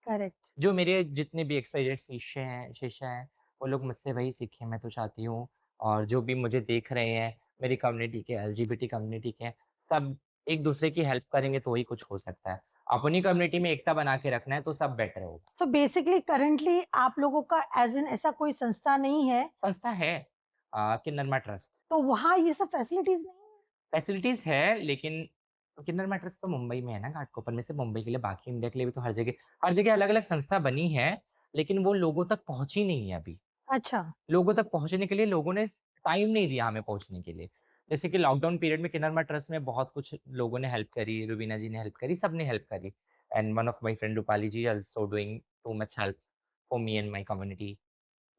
करेक्ट। जो मेरे जितने भी एक्सपायरेड शिष्य हैं, वो लोग मुझसे वही सीखें, मैं तो चाहती हूँ और जो भी मुझे देख रहे हैं, मेरी कम्युनिटी के, एलजीबीटी कम्युनिटी के, सब एक-दूसरे की हेल्प करेंगे तो ही कुछ हो सकता है। अपनी कम्युनिटी में एकता बना के रखना है तो सब बेटर होगा। तो बेसिकली करंटली आप लोगों का एज़ इन ऐसा कोई संस्था नहीं है, संस्था है किन्नरमा ट्रस्ट। तो वहाँ ये सब फैसिलिटीज़ नहीं है? फैसिलिटीज़ है लेकिन किन्नरमा ट्रस्ट तो मुंबई में है ना घाटकोपर में, सिर्फ मुंबई के लिए, बाकी इंडिया के लिए भी तो हर जगह अलग-अलग संस्था बनी है, लेकिन वो लोगों तक पहुँची नहीं है अभी। अच्छा, लोगों तक पहुँचने के लिए लोगों ने टाइम नहीं दिया हमें पहुँचने के लिए। जैसे कि लॉकडाउन पीरियड में किन्नरमा ट्रस्ट में बहुत कुछ लोगों ने हेल्प करी, रुबीना जी ने हेल्प करी, सबने हेल्प करी। And one of my friend Rupali ji also doing too much help for me and my community.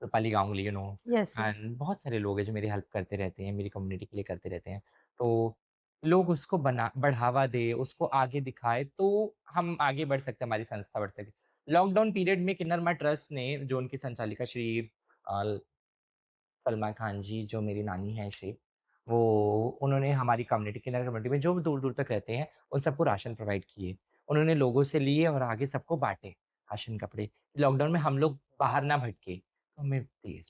Rupali Ganguly yes, yes. And बहुत सारे लोग हैं जो मेरी हेल्प करते रहते हैं, मेरी कम्युनिटी के लिए करते रहते हैं। तो लोग उसको बढ़ावा दें, उसको आगे दिखाएँ तो हम आगे बढ़ सकते हैं, हमारी संस्था बढ़ सके। लॉकडाउन पीरियड में किन्नरमा ट्रस्ट ने जो उनकी संचालिका श्री अ सलमा खान जी, जो मेरी नानी हैं श्री, वो उन्होंने हमारी कम्युनिटी किन्नर कम्युनिटी में जो दूर-दूर तक रहते हैं, उन सबको राशन प्रोवाइड किए। उन्होंने लोगों से लिए और आगे सबको बाँटे राशन, कपड़े। लॉकडाउन में हम लोग बाहर ना भटके, तो हमें दिए।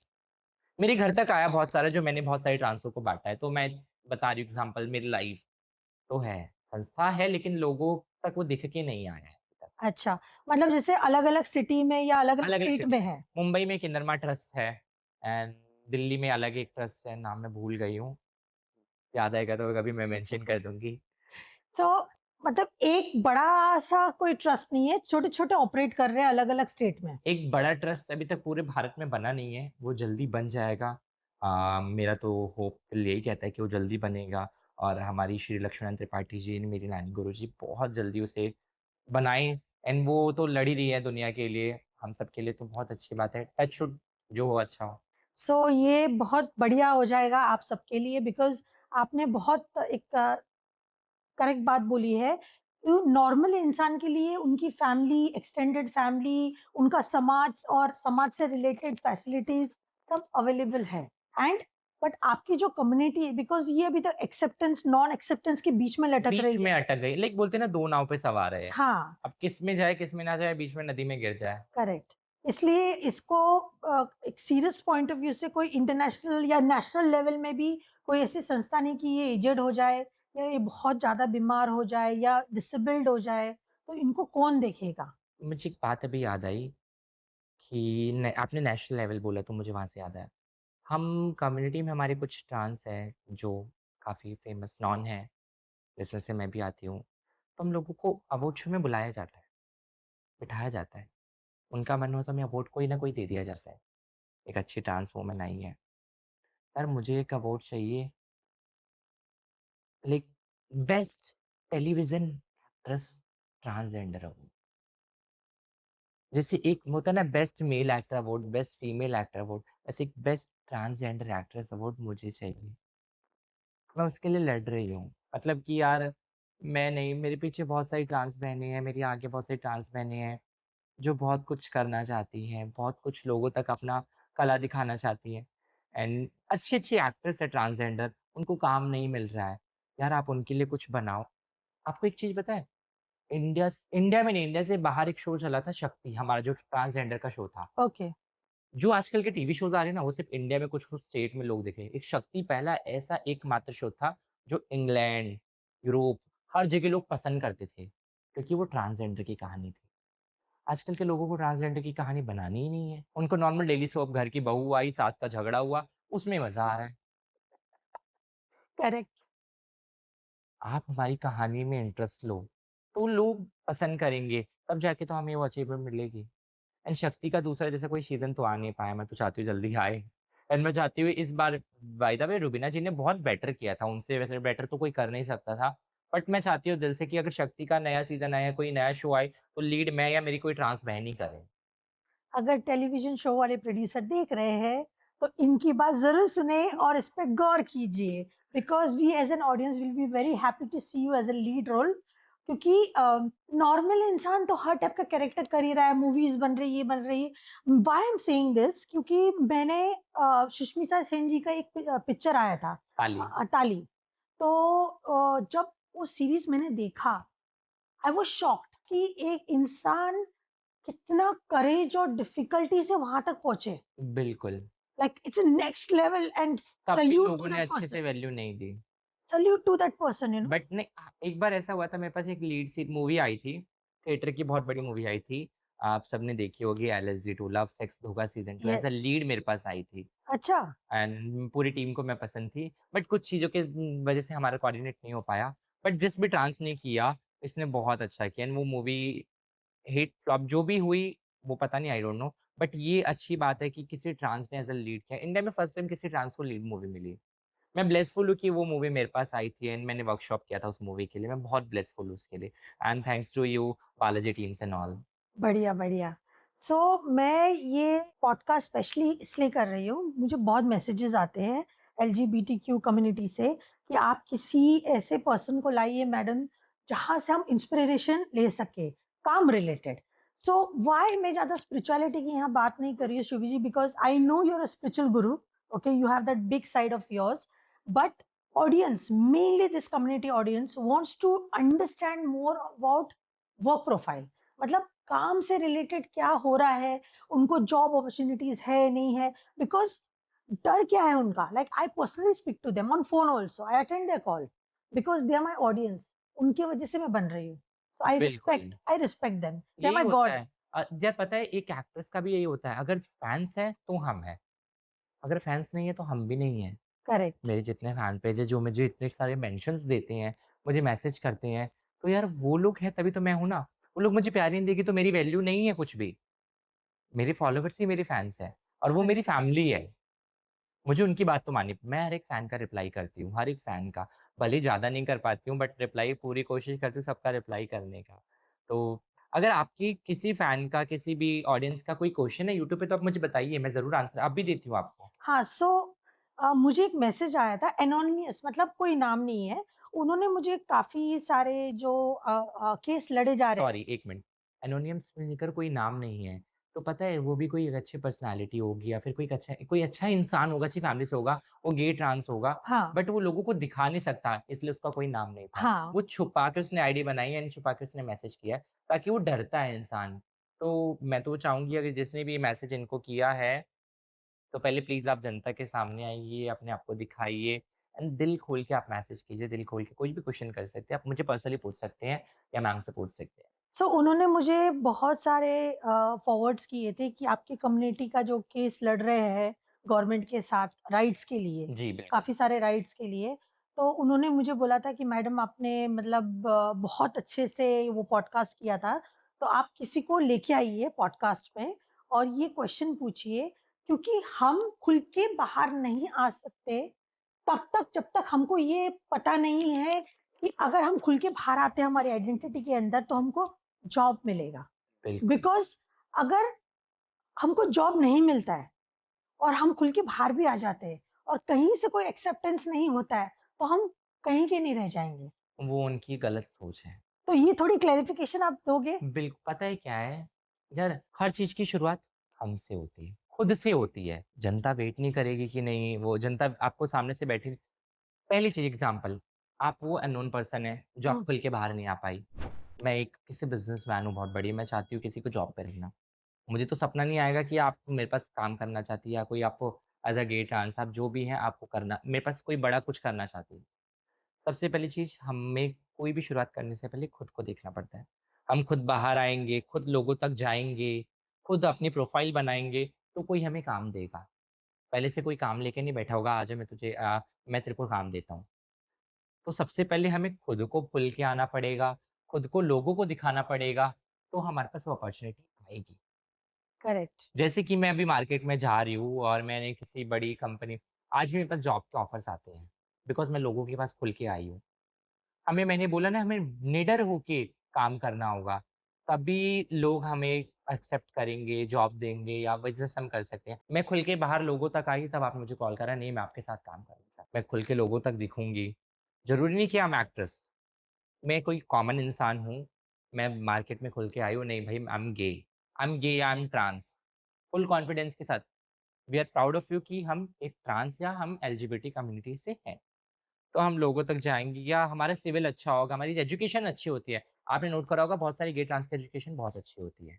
मेरे घर तक आया बहुत सारा जो मैंने बहुत सारे ट्रांसो को बाँटा है, तो मैं बता रही हूँ एग्ज़ाम्पल मेरी लाइफ़ तो है। संस्था है लेकिन लोगों तक वो दिख के नहीं आया है अभी तक। अच्छा, मतलब जैसे अलग-अलग सिटी में या अलग-अलग अलग-अलग स्टेट सिटी में में। है। मुंबई में किन्नरमा ट्रस्ट है एंड दिल्ली में अलग एक ट्रस्ट है, नाम मैं भूल गई हूँ। याद आएगा तो कभी मैं मेंशन कर दूँगी। तो मतलब एक बड़ा-सा कोई ट्रस्ट नहीं है, छोटे-छोटे ऑपरेट कर रहे हैं अलग-अलग स्टेट में। एक बड़ा ट्रस्ट अभी तक पूरे भारत में बना नहीं है, वो जल्दी बन जाएगा। मेरा तो होप दिल यही कहता है कि वो जल्दी बनेगा और हमारी श्री लक्ष्मण त्रिपाठी जी, मेरी नानी गुरुजी बहुत जल्दी उसे बनाएँ एंड वो तो लड़ ही रही है दुनिया के लिए, हम सबके लिए तो बहुत अच्छी बात है। टच वुड जो हो अच्छा हो। सो ये बहुत बढ़िया हो जाएगा आप सबके लिए बिकॉज़ आपने बहुत एक करेक्ट बात बोली है। नॉर्मल इंसान के लिए उनकी फैमिली, एक्सटेंडेड फैमिली, उनका समाज और समाज से रिलेटेड फैसिलिटीज़ सब अवेलेबल है एंड बट आपकी जो कम्युनिटी है बिकॉज़ ये अभी तक एक्सेप्टेंस, नॉन एक्सेप्टेंस के बीच में लटक बीच रही में है। अटक गई, लाइक बोलते हैं ना 2 नाव पे सवार है। हाँ। अब किस में जाए, किस में ना जाए, बीच में नदी में गिर जाए। करेक्ट। इसलिए इसको एक सीरियस पॉइंट ऑफ व्यू से कोई इंटरनेशनल या नेशनल लेवल में भी कोई ऐसी संस्था नहीं कि ये एजेड हो जाए या ये बहुत ज़्यादा बीमार हो जाए या डिसेबल्ड हो जाए, तो इनको कौन देखेगा? मुझे एक बात अभी याद आई कि न आपने नेशनल लेवल बोला तो मुझे वहाँ से याद आया। हम कम्युनिटी में हमारे कुछ ट्रांस हैं जो काफ़ी फ़ेमस नॉन हैं, जिसमें से मैं भी आती हूँ। तो हम लोगों को अवार्ड शो में बुलाया जाता है, बिठाया जाता है। उनका मन हो तो हमें अवार्ड कोई ना कोई दे दिया जाता है। एक अच्छी ट्रांस वुमन आई है। यार मुझे एक अवार्ड चाहिए like best television actress transgender award. जैसे एक होता है ना best male actor award, best female actor award, ऐसे एक बेस्ट ट्रांसजेंडर एक्ट्रेस अवार्ड मुझे चाहिए। मैं उसके लिए लड़ रही हूँ। मतलब कि यार मैं नहीं, मेरे पीछे बहुत सारी ट्रांस बहनें हैं, मेरी आगे बहुत सारी ट्रांस बहनें हैं, जो बहुत कुछ करना चाहती हैं, बहुत कुछ लोगों तक अपना कला दिखाना चाहती हैं एंड अच्छी-अच्छी एक्ट्रेस है ट्रांसजेंडर, उनको काम नहीं मिल रहा है। यार आप उनके लिए कुछ बनाओ। आपको एक चीज़ पता है? इंडिया में नहीं, इंडिया से बाहर एक शो चला था शक्ति, हमारा जो ट्रांसजेंडर का शो था। ओके, जो आजकल के टीवी शोज़ आ रहे हैं ना, वो सिर्फ़ इंडिया में कुछ-कुछ स्टेट में लोग देख रहे हैं। एक शक्ति पहला ऐसा एकमात्र शो था, जो इंग्लैंड, यूरोप, हर जगह लोग पसंद करते थे, क्योंकि वो ट्रांसजेंडर की कहानी थी। आजकल के लोगों को ट्रांसजेंडर की कहानी बनानी ही नहीं है। उनको नॉर्मल डेली सोप, घर की बहू आई, सास का झगड़ा हुआ, उसमें मज़ा आ रहा है। करेक्ट। आप हमारी कहानी में इंटरेस्ट लो, तो लोग पसंद करेंगे, तब जाके तो हमें वो अचीवमेंट मिलेगी। एंड शक्ति का दूसरा जैसा कोई सीज़न तो आ नहीं पाया, मैं तो चाहती हूँ जल्दी आए। एंड मैं चाहती हूँ इस बार बाय द वे रुबीना जी ने बहुत बेटर किया था, उनसे वैसे बेटर तो कोई कर नहीं सकता था। बट मैं चाहती हूँ दिल से कि अगर शक्ति का नया सीज़न आए या कोई नया शो आए, तो लीड मैं या मेरी कोई ट्रांस बहन ही करे। अगर टेलीविज़न शो वाले प्रोड्यूसर देख रहे हैं, तो इनकी बात ज़रूर सुनें और इस पे गौर कीजिए, because we as an audience will be very happy to see you as a lead role, क्योंकि नॉर्मल इंसान तो हर टाइप का कैरेक्टर कर ही रहा है, मूवीज़ बन रही है, ये बन रही है। Why I am saying this, क्योंकि मैंने सुष्मिता सेन जी का एक पिक्चर आया था, ताली, ताली। तो जब वो सीरीज़ मैंने देखा, आई वाज़ शॉक्ड कि एक इंसान कितना करेज और डिफिकल्टी से वहां तक पहुंचे। बिल्कुल। Like it's next level and तब भी सल्यूट लोगों टू ने दैट अच्छे पर्सन। से वैल्यू नहीं दी। Salute to that person, you know. But नहीं एक बार ऐसा हुआ था मेरे पास एक लीड सी मूवी आई थी, थिएटर की बहुत बड़ी मूवी आई थी। आप सबने देखी होगी एलएसडी 2 लव, सेक्स, धोखा सीज़न 2 ये एज़ अ लीड मेरे पास आई थी। अच्छा। एंड पूरी टीम को मैं पसंद थी। बट कुछ चीज़ों के वज़ह से हमारा कोऑर्डिनेट नहीं हो पाया। बट जिस भी ट्रांस ने किया, इसने बहुत अच्छा किया एंड वो मूवी हिट फ्लॉप जो भी हुई, वो पता नहीं आई डोंट नो। बट ये अच्छी बात है कि किसी ट्रांस ने एज़ अ लीड किया। इंडिया में फर्स्ट टाइम किसी ट्रांस को लीड मूवी मिली। मैं ब्लेसफुल हूँ कि वो मूवी मेरे पास आई थी एंड मैंने वर्कशॉप किया था उस मूवी के लिए। मैं बहुत ब्लेसफुल हूँ उसके लिए and thanks to you, Balaji teams and all. बढ़िया, बढ़िया। सो मैं ये पॉडकास्ट स्पेशली इसलिए कर रही हूँ, मुझे बहुत मैसेजेस आते हैं एलजीबीटीक्यू कम्युनिटी से कि आप किसी ऐसे पर्सन को लाइए मैडम, जहाँ से हम इंस्पिरेशन ले सकें, काम रिलेटेड। सो व्हाई मैं ज़्यादा स्पिरिचुअलिटी की यहाँ बात नहीं कर रही हूँ Shubhi ji, because I know you are a spiritual guru, okay? You have that big side of yours, but audience, mainly this community audience wants to understand more about work profile. मतलब काम से रिलेटेड क्या हो रहा है, उनको जॉब अपॉर्चुनिटीज़ है, नहीं है, बिकॉज़ डर क्या है उनका? Like I personally speak to them on phone also, I attend their call because they are my audience, उनकी वजह से मैं बन रही हूँ। So बिल्कुल, I respect them, they are यही माय होता गॉड। है। यार पता है एक एक्ट्रेस का भी यही होता है, अगर फैन्स हैं तो हम हैं, अगर फैन्स नहीं है तो हम भी नहीं हैं। करेक्ट। मेरे जितने फैन पेज है जो मुझे इतने सारे मेंशन्स देते हैं, मुझे मैसेज करते हैं, तो यार वो लोग हैं तभी तो मैं हूँ ना। वो लोग मुझे प्यार ही नहीं देंगे तो मेरी वैल्यू नहीं है कुछ भी। मेरे फॉलोवर्स ही मेरे फैन्स हैं और वो मेरी करेक्ट। फैमिली है। मुझे उनकी बात तो माननी मैं हर एक फैन का रिप्लाई करती हूँ, हर एक फैन का। भले ही ज़्यादा नहीं कर पाती हूँ बट रिप्लाई पूरी कोशिश करती हूँ सबका रिप्लाई करने का। तो अगर आपकी किसी फैन का, किसी भी ऑडियंस का कोई क्वेश्चन है यूट्यूब पे तो आप मुझे बताइए, मैं ज़रूर आंसर अब भी देती हूँ आपको। हाँ, सो मुझे एक मैसेज आया था एनोनिमस, मतलब कोई नाम नहीं है। उन्होंने मुझे काफ़ी सारे जो केस लड़े जा रहे हैं। सॉरी 1 मिनट, एनोनिमस में लेकर कोई नाम नहीं है, तो पता है वो भी कोई एक अच्छी पर्सनैलिटी होगी या फिर कोई अच्छा इंसान होगा, अच्छी फैमिली से होगा, वो गे ट्रांस होगा, हाँ, बट वो लोगों को दिखा नहीं सकता, इसलिए उसका कोई नाम नहीं था। हाँ। वो छुपा के उसने आईडी बनाई एंड छुपा के उसने मैसेज किया है, ताकि वो डरता है इंसान। तो मैं तो चाहूँगी अगर जिसने भी ये मैसेज इनको किया है, तो पहले प्लीज़ आप जनता के सामने आइए, अपने आप को दिखाइए एंड दिल खोल के आप मैसेज कीजिए, दिल खोल के कोई भी क्वेश्चन कर सकते हैं। आप मुझे पर्सनली पूछ सकते हैं या मैम से पूछ सकते हैं। सो उन्होंने मुझे बहुत सारे फॉरवर्ड्स किए थे कि आपकी कम्युनिटी का जो केस लड़ रहे हैं गवर्नमेंट के साथ राइट्स के लिए, जी, बिल्कुल। काफ़ी सारे राइट्स के लिए। तो उन्होंने मुझे बोला था कि मैडम आपने मतलब बहुत अच्छे से वो पॉडकास्ट किया था, तो आप किसी को लेके आइए पॉडकास्ट में और ये क्वेश्चन पूछिए, क्योंकि हम खुल के बाहर नहीं आ सकते तब तक जब तक हमको ये पता नहीं है कि अगर हम खुल के बाहर आते हैं हमारी आइडेंटिटी के अंदर तो हमको जॉब मिलेगा। बिल्कुल, बिकॉज़ अगर हमको जॉब नहीं मिलता है और हम खुल के बाहर भी आ जाते हैं और कहीं से कोई एक्सेप्टेंस नहीं होता है, तो हम कहीं के नहीं रह जाएँगे। वो उनकी गलत सोच है। तो ये थोड़ी क्लैरिफ़िकेशन आप दोगे? पता है क्या है? यार हर चीज़ की शुरुआत हमसे होती है, खुद से होती है। जनता वेट नहीं करेगी कि नहीं वो जनता आपको सामने से बैठी पहली चीज़ एग्ज़ाम्पल आप वो अननोन पर्सन है जो आप हुँ, खुल के बाहर नहीं आ पाई। मैं एक किसी बिज़नेसमैन हूँ बहुत बड़ी, मैं चाहती हूँ किसी को जॉब पे रखना। मुझे तो सपना नहीं आएगा कि आप मेरे पास काम करना चाहती है या कोई आपको एज़ अ गे ट्रांस आप जो भी हैं आपको करना मेरे पास कोई बड़ा कुछ करना चाहती है। सबसे पहली चीज़ हमें कोई भी शुरुआत करने से पहले खुद को देखना पड़ता है। हम खुद बाहर आएँगे, खुद लोगों तक जाएँगे, खुद अपनी प्रोफ़ाइल बनाएँगे, तो कोई हमें काम देगा। पहले से कोई काम लेके नहीं बैठा होगा, आजा मैं तेरे को काम देता हूँ। तो सबसे पहले हमें खुद को खुल के आना पड़ेगा, खुद को लोगों को दिखाना पड़ेगा, तो हमारे पास वो अपॉर्च्युनिटी आएगी। करेक्ट। जैसे कि मैं अभी मार्केट में जा रही हूँ और मैंने किसी बड़ी कंपनी आज भी मेरे पास जॉब के ऑफर्स आते हैं, बिकॉज़ मैं लोगों के पास खुल के आई हूँ। मैंने बोला ना, हमें निडर होके काम करना होगा, तभी लोग हमें एक्सेप्ट करेंगे, जॉब देंगे या बिज़नेस हम कर सकते हैं। मैं खुल के बाहर लोगों तक आई तब आपने मुझे कॉल करा, नहीं मैं आपके साथ काम करूँगा। मैं खुल के लोगों तक दिखूँगी, ज़रूरी नहीं कि आई एम एक्ट्रेस, मैं कोई कॉमन इंसान हूँ, मैं मार्केट में खुल के आई हूँ, नहीं भाई I am gay, I am trans, full confidence के साथ, we are proud of you कि हम एक ट्रांस या हम एलजीबीटी कम्युनिटी से हैं। तो हम लोगों तक जाएँगे या हमारा सिविल अच्छा होगा, हमारी एजुकेशन अच्छी होती है। आपने नोट करा होगा बहुत सारी गे ट्रांस की एजुकेशन बहुत अच्छी होती है।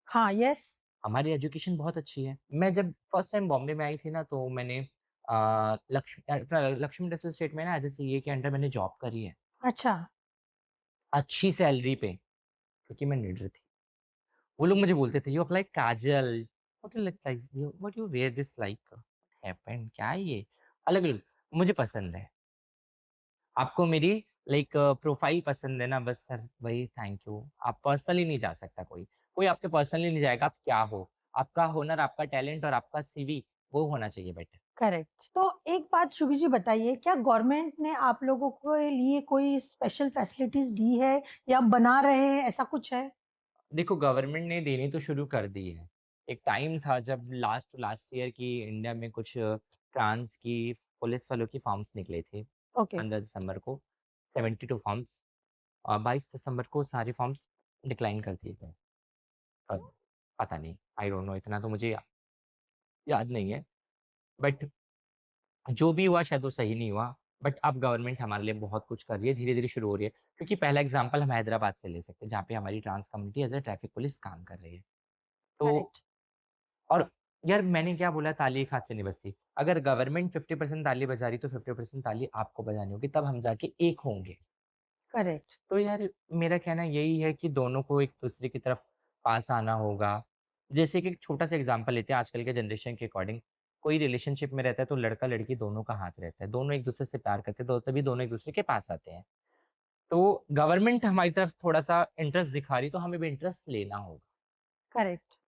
हाँ, यस। हमारी एजुकेशन बहुत अच्छी है। मैं जब फर्स्ट टाइम बॉम्बे में आई थी ना तो मैंने अपना लक्ष्मी इंडस्ट्रियल एस्टेट में ना एज़ अ सीए के अंडर मैंने जॉब करी है। अच्छा। अच्छी सैलरी पे, क्योंकि मैं निडर थी। वो लोग मुझे बोलते थे, "you apply kajal, what you wear this like happened क्या है ये?" अलग-अलग मुझे पसंद है। आपको मेरी प्रोफाइल पसंद है ना बस सर वही थैंक यू। आप पर्सनली नहीं जा सकता कोई। कोई आपके पर्सनली नहीं जाएगा आप क्या हो। आपका हुनर, आपका टैलेंट और आपका सीवी वो होना चाहिए बेटर। करेक्ट। तो एक बात शुभी जी बताइए, क्या गवर्नमेंट ने आप लोगों के लिए कोई स्पेशल फैसिलिटीज़ दी है या बना रहे हैं, ऐसा कुछ है? देखो गवर्नमेंट ने देनी तो शुरू कर दी है। एक टाइम था जब लास्ट टू लास्ट ईयर की इंडिया में कुछ ट्रांस की पुलिस वालों की फॉर्म्स निकले थे ओके। 15 दिसंबर को 72 फॉर्म्स 22 दिसंबर को सारे फॉर्म्स डिक्लाइन कर दिए गए। पता नहीं, आई डोंट नो इतना तो मुझे याद नहीं है। बट जो भी हुआ शायद वो सही नहीं हुआ। बट अब गवर्नमेंट हमारे लिए बहुत कुछ कर रही है, धीरे-धीरे शुरू हो रही है। क्योंकि पहला एग्ज़ाम्पल हम हैदराबाद से ले सकते हैं, जहाँ पे हमारी trans community as a traffic police काम कर रही है। तो करेक्ट। और यार मैंने क्या बोला ताली एक हाथ से नहीं बजती। अगर गवर्नमेंट 50% ताली बजा रही है, तो 50% ताली आपको बजानी होगी, तब हम जाके एक होंगे। करेक्ट। तो यार मेरा कहना यही है कि दोनों को एक-दूसरे की तरफ पास आना होगा। जैसे कि एक छोटा-सा एग्ज़ाम्पल लेते हैं आजकल के जनरेशन के अकॉर्डिंग, कोई रिलेशनशिप में रहता है तो लड़का-लड़की दोनों का हाथ रहता है। दोनों एक-दूसरे से प्यार करते हैं तो तभी दोनों एक-दूसरे के पास आते हैं। तो गवर्नमेंट हमारी तरफ थोड़ा-सा इंटरेस्ट दिखा रही है तो हमें भी इंटरेस्ट लेना होगा। करेक्ट।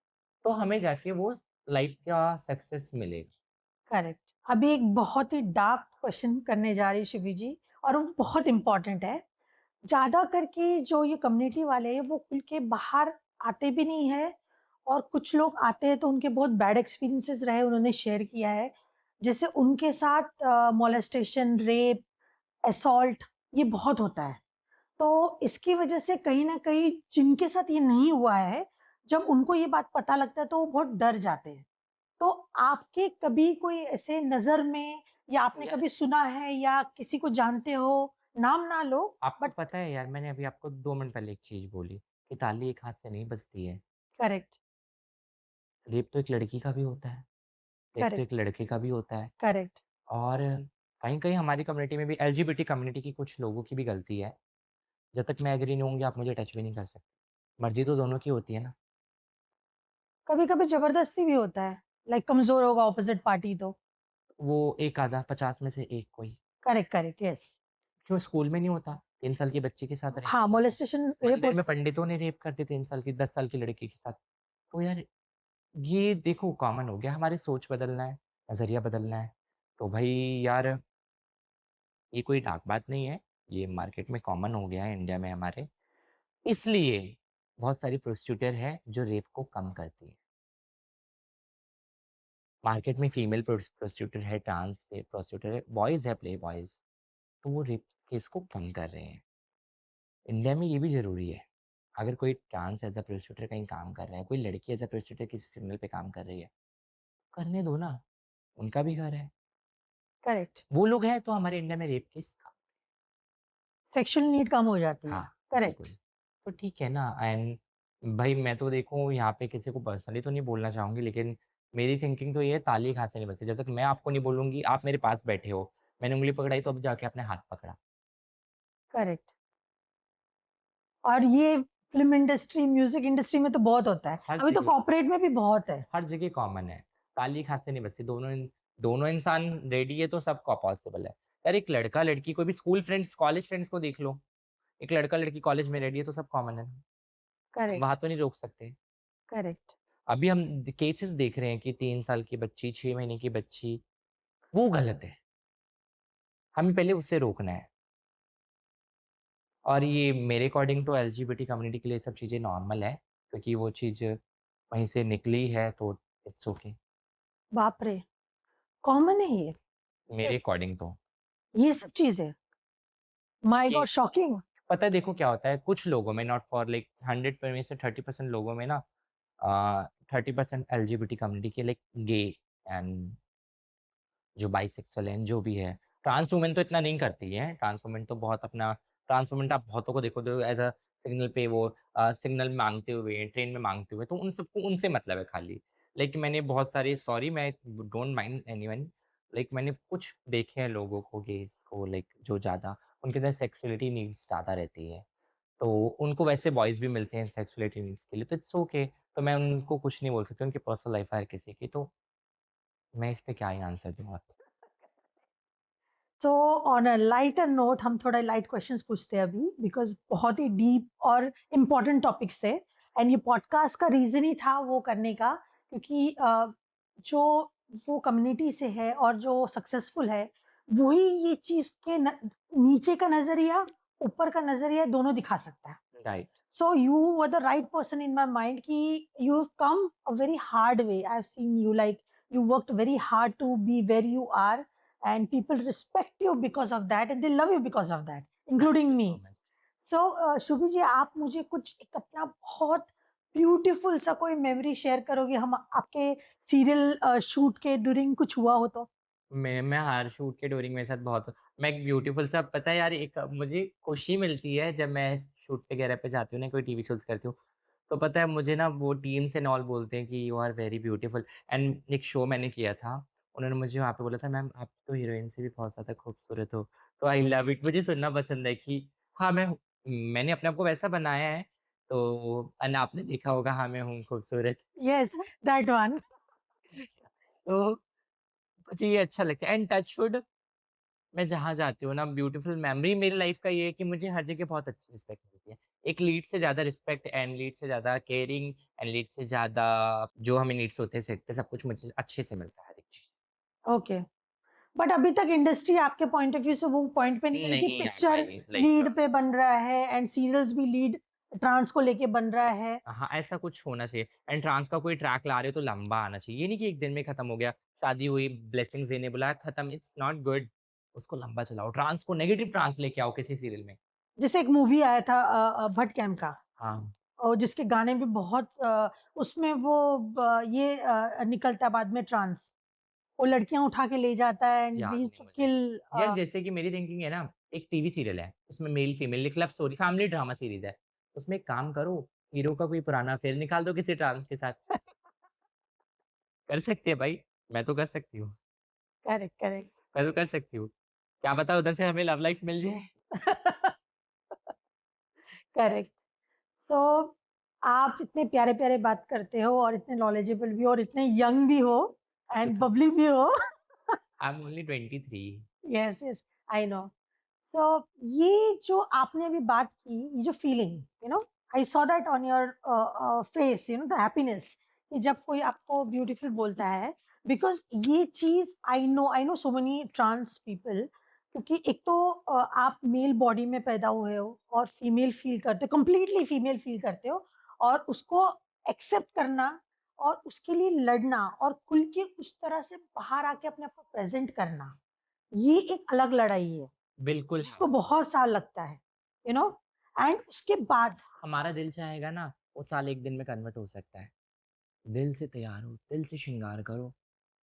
तो हमें जाके वो लाइफ़ का सक्सेस मिलेगा। करेक्ट। अभी एक बहुत ही डार्क क्वेश्चन करने जा रही हूँ शिवी जी, और वो बहुत इम्पोर्टेंट है। ज़्यादा करके जो ये कम्युनिटी वाले हैं वो खुल के बाहर आते भी नहीं हैं, और कुछ लोग आते हैं तो उनके बहुत बैड एक्सपीरियंसेस रहे, उन्होंने शेयर किया है। जैसे उनके साथ मोलेस्टेशन, रेप, असॉल्ट ये बहुत होता है। तो इसकी वजह से कहीं न कहीं जिनके साथ ये नहीं हुआ है, जब उनको ये बात पता लगता है तो वो बहुत डर जाते हैं। तो आपके कभी कोई ऐसे नज़र में, या आपने यार कभी सुना है या किसी को जानते हो, नाम ना लो, आपको बट पता है यार मैंने अभी आपको 2 मिनट पहले एक चीज़ बोली कि ताली एक हाथ से नहीं बजती है। करेक्ट। रेप तो एक लड़की का भी होता है, रेप तो एक करेक्ट। लड़के का भी होता है। करेक्ट। और कहीं-कहीं हमारी कम्युनिटी में भी एलजीबीटी कम्युनिटी की कुछ लोगों की भी गलती है। जब तक मैं एग्री नहीं होंगे आप मुझे टच भी नहीं कर सकते। मर्ज़ी तो दोनों की होती है ना। कभी-कभी ज़बरदस्ती भी होता है, लाइक कमज़ोर होगा अपोज़िट पार्टी तो। वो एक आधा 50 में से 1 कोई। Correct, correct, yes. क्यों स्कूल में नहीं होता? 3 साल की बच्ची के साथ रेप हाँ, होता है। मोलेस्टेशन, रेप मंदिर में होता है। पंडितों ने रेप कर दिए 3 साल की 10 साल की लड़की के साथ। तो यार ये देखो कॉमन हो गया, हमारी सोच बदलना है, नज़रिया बदलना है। तो भई यार ये कोई डार्क बात नहीं है, ये मार्केट में कॉमन हो गया है इंडिया में हमारे। इसलिए बहुत सारी प्रोस्टिट्यूटर है जो रेप को कम करती है। मार्केट में फीमेल प्रोस्टिट्यूटर है, ट्रांस पे प्रोस्टिट्यूटर है, बॉयज़ है प्ले बॉयज़, तो वो रेप केस को कम कर रहे हैं। इंडिया में ये भी ज़रूरी है। अगर कोई ट्रांस एज़ अ प्रोस्टिट्यूटर कहीं काम कर रहा है, कोई लड़की एज़ अ प्रोस्टिट्यूटर किसी सिग्नल पे काम कर रही है, करने दो ना, उनका भी घर है। करेक्ट। वो लोग हैं तो हमारे इंडिया में रेप केस सेक्सुअल नीड कम हो जाती है। हाँ, बिल्कुल। करेक्ट। तो ठीक है ना एंड भाई मैं तो देखो यहाँ पे किसी को पर्सनली तो नहीं बोलना चाहूँगी लेकिन मेरी थिंकिंग तो ये है ताली कहाँ से नहीं बजती। जब तक मैं आपको नहीं बोलूँगी, आप मेरे पास बैठे हो, मैंने उँगली पकड़ाई तो अब जाके आपने हाथ पकड़ा। करेक्ट। और ये फ़िल्म इंडस्ट्री, म्यूज़िक इंडस्ट्री में तो बहुत होता है। हर अभी तो जगह कॉर्पोरेट में भी बहुत है। हर जगह कॉमन है। ताली एक हाथ से नहीं बजती, दोनों इंसान रेडी है तो सबका पॉसिबल है। यार एक लड़का-लड़की कोई भी स्कूल फ्रेंड्स, कॉलेज फ्रेंड्स को देख लो। एक लड़का-लड़की कॉलेज में रेडी है तो सब कॉमन है। हम वहाँ करेक्ट, तो नहीं रोक सकते। करेक्ट। अभी हम केसेस देख रहे हैं कि 3 साल की बच्ची, 6 महीने की बच्ची, वो गलत है। हमें पहले उसे रोकना है। और ये मेरे अकॉर्डिंग तो एलजीबीटी कम्युनिटी के लिए सब चीज़ें नॉर्मल है, क्योंकि वो चीज़ वहीं से निकली है तो इट्स ओके बाप रे! कॉमन है ये? मेरे यस, अकॉर्डिंग तो। ये सब चीज़ें? माय कि गॉड, शॉकिंग! पता है देखो क्या होता है, कुछ लोगों में नॉट फॉर लाइक 100 में से 30% लोगों में ना 30% एलजीबीटी कम्युनिटी के लाइक गे एंड जो बाइसेक्सुअल हैं, जो भी है। ट्रांस वुमेन तो इतना नहीं करती है, ट्रांस वुमेन तो बहुत अपना ट्रांस वुमेन आप बहुतों को देखो तो एज़ अ सिग्नल पे वो सिग्नल माँगते हुए, ट्रेन में माँगते हुए, तो उन सबको उनसे मतलब है खाली। लाइक मैंने बहुत सारे सॉरी मैं डोंट माइंड एनीवन लाइक मैंने कुछ देखे हैं लोगों को गेज़ को लाइक जो ज़्यादा उनके अंदर सेक्सुअलिटी नीड्स ज़्यादा रहती है। तो उनको वैसे बॉयज़ भी मिलते हैं सेक्सुअलिटी नीड्स के लिए, तो इट्स ओके तो मैं उनको कुछ नहीं बोल सकता, उनकी पर्सनल लाइफ़ है हर किसी की, तो मैं इस पे क्या ही आंसर दूँ आप so on a lighter note हम थोड़ा लाइट क्वेश्चंस पूछते हैं अभी, बिकॉज़ बहुत ही डीप और इम्पोर्टेंट टॉपिक्स थे, एंड ये पॉडकास्ट का रीज़न ही था वो करने का, क्योंकि जो वो कम्युनिटी से है और जो सक्सेसफुल है, वही ये चीज़ के नीचे का नज़रिया, ऊपर का नज़रिया दोनों दिखा सकता है। Right. So you were the right person in my mind कि you've come a very hard way. I've seen you like you worked very hard to be where you are, and people respect you because of that and they love you because of that, thank including you me. So much. So Shubhi ji, आप मुझे कुछ एक अपना बहुत ब्यूटीफुल सा कोई मेमोरी शेयर करोगे, हम आपके सीरियल शूट के ड्यूरिंग कुछ हुआ हो तो? मैं हर शूट के ड्यूरिंग मेरे साथ बहुत मैं एक ब्यूटीफुल सा पता है यार एक मुझे खुशी मिलती है जब मैं शूट वगैरह पे जाती हूँ ना, कोई टीवी शोज़ करती हूँ, तो पता है मुझे ना वो टीम्स एंड ऑल बोलते हैं कि you are very beautiful and एक शो मैंने किया था, उन्होंने मुझे वहाँ पे बोला था मैम आप तो हीरोइन से भी बहुत ज़्यादा खूबसूरत हो। तो आई लव इट मुझे सुनना पसंद है कि हाँ, मैंने अपने आप को वैसा बनाया है, तो एंड आपने देखा होगा हाँ, मैं हूँ खूबसूरत। Yes, that one. तो मुझे ये अच्छा लगता है एंड टचवुड मैं जहाँ जाती हूँ ना ब्यूटीफुल मेमोरी मेरी लाइफ का ये है कि मुझे हर जगह बहुत अच्छी रिस्पेक्ट मिलती है। एक लीड से ज़्यादा रिस्पेक्ट एंड लीड से ज़्यादा केयरिंग एंड लीड से ज़्यादा जो हमें नीड्स होते हैं सेट पे सब कुछ मुझे अच्छे से मिलता है हर एक चीज़। ओके, बट अभी तक इंडस्ट्री आपके पॉइंट ऑफ व्यू से वो पॉइंट पे नहीं आई कि नहीं आ पिक्चर पाई लाइक लीड पे बन रहा है एंड सीरियल्स भी लीड ट्रांस को लेके बन रहा है। हाँ, ऐसा कुछ होना चाहिए एंड ट्रांस का कोई ट्रैक ला रहे हो तो लंबा आना चाहिए। ये नहीं कि एक दिन में खत्म हो गया, शादी हुई, ब्लेसिंग्स देने बुलाया, खत्म इट्स नॉट गुड। उसको लंबा चलाओ, ट्रांस को नेगेटिव ट्रांस लेके आओ किसी सीरियल में। जैसे एक मूवी आया था भट्ट कैम्प का, हाँ, और जिसके गाने भी बहुत उसमें वो ये निकलता है बाद में ट्रांस, वो लड़कियां उठा के ले जाता है एंड ही याद यूज्ड नहीं टू मुझे। किल। यार जैसे कि मेरी थिंकिंग है ना, एक टीवी सीरियल है, उसमें मेल-फीमेल एक love story family drama series है। उसमें एक काम करो, हीरो का कोई पुराना अफ़ेयर निकाल दो किसी ट्रांस के साथ। कर सकते हैं भाई, मैं तो कर सकती हूँ, करेक्ट, करेक्ट। मैं तो कर सकती हूँ। क्या पता उधर से हमें लव लाइफ मिल जाए। करेक्ट। तो आप इतने प्यारे-प्यारे बात करते हो और इतने नॉलेजेबल भी हो और इतने यंग भी हो एंड बबली भी हो। I am only 23। Yes, yes, I know. तो ये जो आपने अभी बात की, ये जो feeling, I saw that on your face, the happiness, कि जब कोई आपको ब्यूटीफुल बोलता है, बिकॉज़ ये चीज़ I know so many trans people, क्योंकि एक तो आप मेल बॉडी में पैदा हुए हो और फीमेल फील करते हो, कंप्लीटली फीमेल फील करते हो, और उसको एक्सेप्ट करना और उसके लिए लड़ना और खुल के उस तरह से बाहर आके अपने आप को प्रेज़ेंट करना, ये एक अलग लड़ाई है। बिल्कुल जिसको है। बहुत साल लगता है, यू नो एंड उसके बाद हमारा दिल चाहेगा ना, वो साल एक दिन में कन्वर्ट हो सकता है। दिल से तैयार हो, दिल से श्रृंगार करो,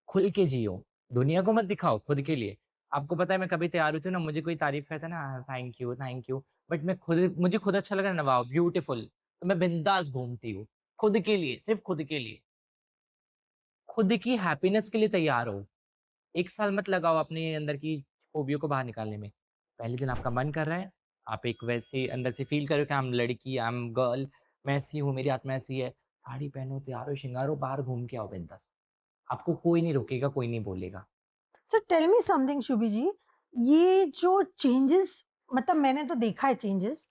खुल के जियो, दुनिया को मत दिखाओ खुद के लिए। आपको पता है मैं कभी तैयार होती हूँ ना, मुझे कोई तारीफ़ करता है ना थैंक यू, बट मुझे खुद अच्छा लग रहा है ना वाओ ब्यूटीफुल, तो मैं बिंदास घूमती हूँ। खुद के लिए, सिर्फ़ खुद के लिए। खुद की हैप्पीनेस के लिए तैयार हो। 1 साल मत लगाओ अपने अंदर की खूबियों को बाहर निकालने में। पहले दिन आपका मन कर रहा है, आप एक वैसे अंदर से फ़ील करो कि आई एम लड़की, आई एम गर्ल, मैं ऐसी हूँ, मेरी आत्मा ऐसी है। साड़ी पहनो, तैयार हो, श्रृंगार हो, बाहर घूम के आओ बिंदास। आपको कोई नहीं रोकेगा, कोई नहीं बोलेगा। So tell me something Shubhi जी, ये जो चेंजेस, मतलब मैंने तो देखा है चेंजेस,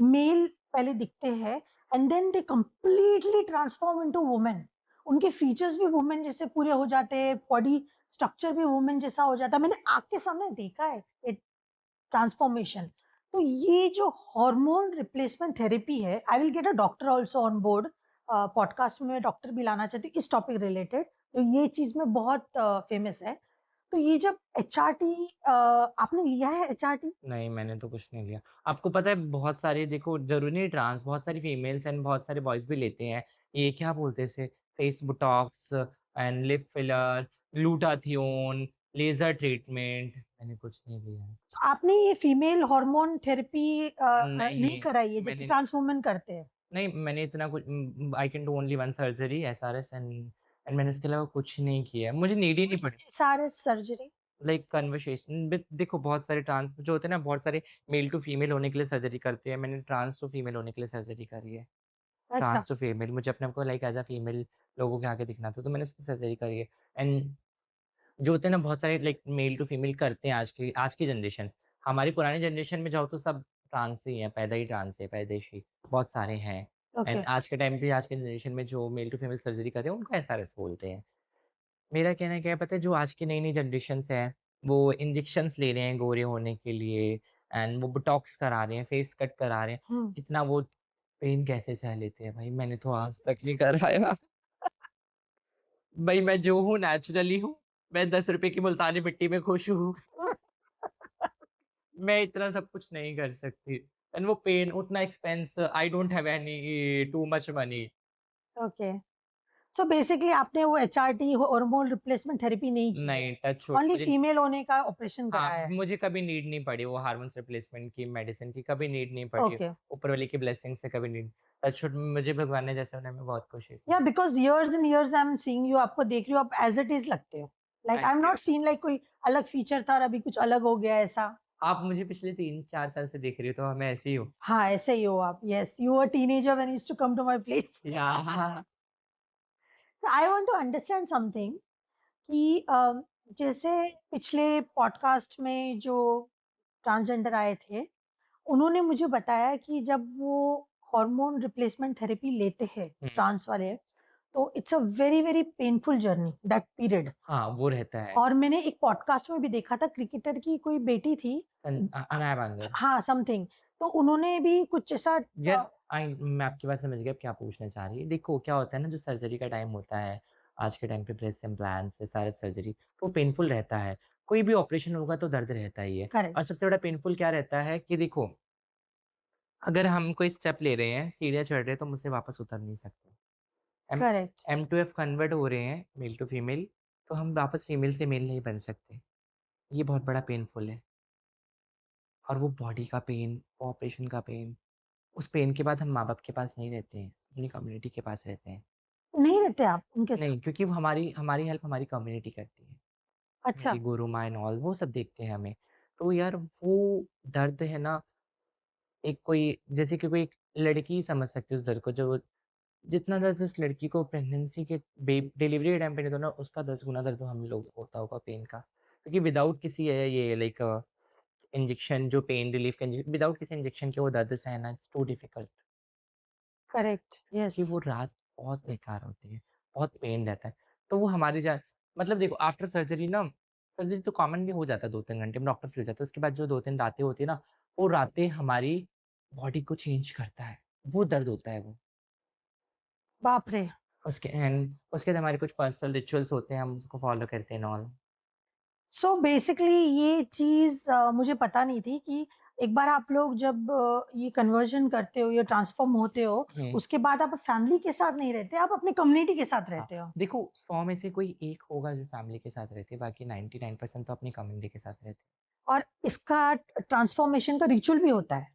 मेल पहले दिखते हैं and then they completely transform into women. उनके फीचर्स भी वुमेन जैसे पूरे हो जाते हैं, बॉडी स्ट्रक्चर भी वुमेन जैसा हो जाता है। मैंने आँख के सामने देखा है ये ट्रांसफॉर्मेशन। तो ये जो हार्मोन रिप्लेसमेंट थेरेपी है, I will get a doctor also on board. Podcast में मैं डॉक्टर भी लाना चाहती हूँ इस टॉपिक रिलेटेड। तो ये चीज़ में बहुत फेमस है। तो ये जब एचआरटी, आपने लिया है एचआरटी? नहीं, मैंने तो कुछ नहीं लिया। आपको पता है बहुत सारे देखो ज़रूरी नहीं ट्रांस बहुत सारी फीमेल्स एंड बहुत सारे बॉयज़ भी लेते हैं। ये क्या बोलते हैं इसे face Botox and lip filler, glutathione, laser treatment मैंने कुछ नहीं लिया है। आपने ये फीमेल हार्मोन थेरेपी नहीं नहीं, कराई है जैसे मैंने ट्रांस वुमेन करते हैं? नहीं मैंने इतना कुछ I can do only one surgery SRS and मैंने इसके अलावा कुछ नहीं किया है। मुझे नीड ही नहीं व्हाट इज़ पड़ी। SRS surgery? Like conversation with देखो बहुत सारे ट्रांस जो होते हैं ना बहुत सारे मेल टू फीमेल होने के लिए सर्जरी करते हैं। मैंने ट्रांस टू फीमेल होने के लिए सर्जरी करी है। अच्छा। ट्रांस टू फीमेल मुझे अपने आप को लाइक एज़ अ फीमेल लोगों के आगे दिखना था तो मैंने उसकी सर्जरी करी है। एंड जो होते हैं ना बहुत सारे लाइक मेल टू फीमेल करते हैं आज की जनरेशन। हमारी पुरानी जनरेशन में जाओ तो सब ट्रांस ही हैं, पैदा ही ट्रांस है, पैदाइशी बहुत सारे हैं। ओके। एंड आज के टाइम पे आज के जनरेशन में जो मेल टू फीमेल सर्जरी कर रहे हैं उनको एसआरएस बोलते हैं। मेरा कहना क्या है पता है जो आज की नई-नई जनरेशन्स हैं, वो इंजेक्शंस ले रहे हैं गोरे होने के लिए एंड वो बोटॉक्स करा रहे हैं, फेस कट करा रहे हैं। हुँ। इतना वो पेन कैसे सह लेते हैं भाई मैंने तो आज तक नहीं कराया। भाई मैं जो हूँ नेचुरली हूँ। मैं ₹10 की मुल्तानी मिट्टी में खुश हूँ। मैं इतना सब कुछ नहीं कर सकती एंड वो पेन उतना expense I don't have any too much money. Okay. So basically आपने वो एचआरटी हार्मोन रिप्लेसमेंट थेरेपी नहीं की है। नहीं टच वुड ओनली मुझे फीमेल होने का ऑपरेशन हाँ, कराया है। मुझे कभी नीड नहीं पड़ी वो हार्मोन्स रिप्लेसमेंट की, मेडिसिन की कभी नीड नहीं पड़ी। ओके। ऊपर वाले की ब्लेसिंग से कभी नीड टच वुड मुझे भगवान ने जैसे बनाया मैं बहुत खुश हूँ इसमें। या because years and years I am seeing you, आपको देख रही हूँ, आप एज़ इट इज़ लगते हो। Like I thank am you. Not seen like कोई अलग फीचर था और अभी कुछ अलग हो गया ऐसा। आप मुझे पिछले 3-4 साल से देख रही हो तो मैं ऐसे ही हूँ। हाँ, ऐसे ही हो आप। Yes, you were teenager when you used to come to my place. Yeah I want to understand something कि जैसे पिछले पॉडकास्ट में जो ट्रांसजेंडर आए थे, उन्होंने मुझे बताया कि जब वो हार्मोन रिप्लेसमेंट थेरेपी लेते हैं, हुँ, ट्रांस वाले, तो it's a very, very painful journey that period. हाँ, वो रहता है। और मैंने एक पॉडकास्ट में भी देखा था, क्रिकेटर की कोई बेटी थी, अनाया बांगर। हाँ, समथिंग, तो उन्होंने भी कुछ ऐसा यार मैं आपकी बात समझ गया आप क्या पूछना चाह रही है। देखो क्या होता है ना जो सर्जरी का टाइम होता है, आज के टाइम पे ब्रेस्ट इम्प्लांट्स है, सारा सर्जरी तो पेनफुल रहता है। कोई भी ऑपरेशन होगा तो दर्द रहता ही है। करेक्ट, और सबसे बड़ा पेनफुल क्या रहता है कि देखो अगर हम कोई स्टेप ले रहे हैं, सीढ़ियाँ चढ़ रहे हैं तो मुझसे वापस उतर नहीं सकते। Am correct, M to F कन्वर्ट हो रहे हैं मेल टू फीमेल, तो हम वापस फीमेल से मेल नहीं बन सकते। ये बहुत बड़ा पेनफुल है और वो बॉडी का पेन, ऑपरेशन का पेन, उस पेन के बाद हम माँ-बाप के पास नहीं रहते हैं, अपनी कम्युनिटी के पास रहते हैं। नहीं रहते आप उनके साथ? नहीं, क्योंकि वो हमारी हमारी हेल्प हमारी कम्युनिटी करती है। अच्छा, मेरी गुरु माँ एंड ऑल वो सब देखते हैं हमें। तो यार वो दर्द है ना, एक कोई जैसे कि कोई एक लड़की समझ सकती है उस दर्द को जो जितना दर्द उस लड़की को प्रेगनेंसी के डिलीवरी के टाइम पे नहीं होता ना, उसका 10 गुना दर्द तो हम लोग को होता होगा पेन का। क्योंकि विदाउट किसी ये लाइक इंजेक्शन जो पेन रिलीफ का विदाउट किसी इंजेक्शन के वो दर्द सहना it's too difficult. Correct, yes. क्योंकि वो रात बहुत बेकार होती है, बहुत पेन रहता है। तो वो हमारी जान मतलब देखो आफ्टर सर्जरी ना, सर्जरी तो कॉमनली हो जाता है 2-3 घंटे में डॉक्टर फ्री हो जाता है। उसके बाद जो 2-3 रातें होती है ना, वो रातें हमारी बॉडी को चेंज करता है। वो दर्द होता है वो। बाप रे! उसके एंड उसके बाद हमारे कुछ पर्सनल रिचुअल्स होते हैं, हम उसको फॉलो करते हैं एंड ऑल। सो बेसिकली ये चीज़ मुझे पता नहीं थी कि एक बार आप लोग जब ये कन्वर्जन करते हो या ट्रांसफ़ॉर्म होते हो, हुँ, उसके बाद आप फैमिली के साथ नहीं रहते, आप अपनी कम्युनिटी के साथ हाँ। रहते हो। देखो 100 में से कोई एक होगा जो फैमिली के साथ रहती है, बाकी 99% तो अपनी कम्युनिटी के साथ रहते हैं। और इसका ट्रांसफ़ॉर्मेशन का रिचुअल भी होता है।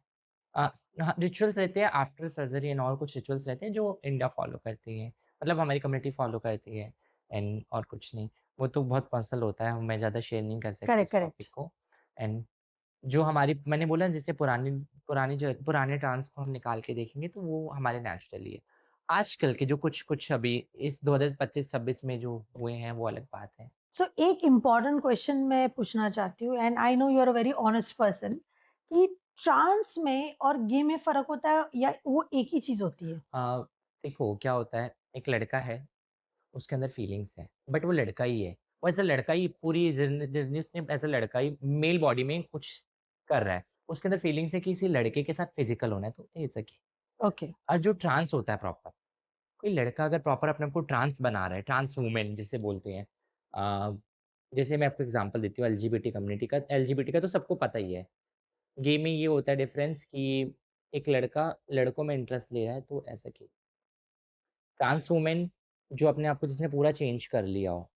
अ, हाँ, रिचुअल्स रहते हैं आफ्टर सर्जरी एंड ऑल कुछ रिचुअल्स रहते हैं जो इंडिया फॉलो करती है। मतलब हमारी कम्युनिटी फॉलो करती है एंड और कुछ नहीं। वो तो बहुत पर्सनल होता है, मैं ज़्यादा शेयर नहीं कर सकती करेक्ट, इस टॉपिक करेक्ट। को। एंड जो हमारी मैंने बोला ना जैसे पुराने ट्रांस को हम निकाल के देखेंगे तो वो हमारे नेचुरली है। आजकल के जो कुछ-कुछ अभी इस 2025-26 में जो हुए हैं वो अलग बात है। सो एक इम्पोर्टेंट क्वेश्चन मैं पूछना चाहती हूँ, and I know you are a very honest person, कि ट्रांस में और गे में फ़र्क होता है या वो एक ही चीज़ होती है? देखो क्या होता है, एक लड़का है, उसके अंदर फीलिंग्स है, बट वो लड़का ही है। वो एज़ अ लड़का ही पूरी जर्नी उसने एज़ अ लड़का ही मेल बॉडी में कुछ कर रहा है। उसके अंदर फीलिंग्स है कि किसी लड़के के साथ फिज़िकल होना है, तो इट्स ओके। ओके, और जो ट्रांस होता है प्रॉपर, कोई लड़का अगर प्रॉपर अपने आप को ट्रांस बना रहा है, ट्रांस वूमेन जिसे बोलते हैं। अ, जैसे मैं आपको एग्ज़ाम्पल देती हूँ एलजीबीटी कम्युनिटी का। एलजीबीटी का तो सबको पता ही है। गे में ये होता है डिफरेंस कि एक लड़का लड़कों में इंटरेस्ट ले रहा है, तो ऐसा कि ट्रांस वूमेन जो अपने आप को जिसने पूरा चेंज कर लिया हो,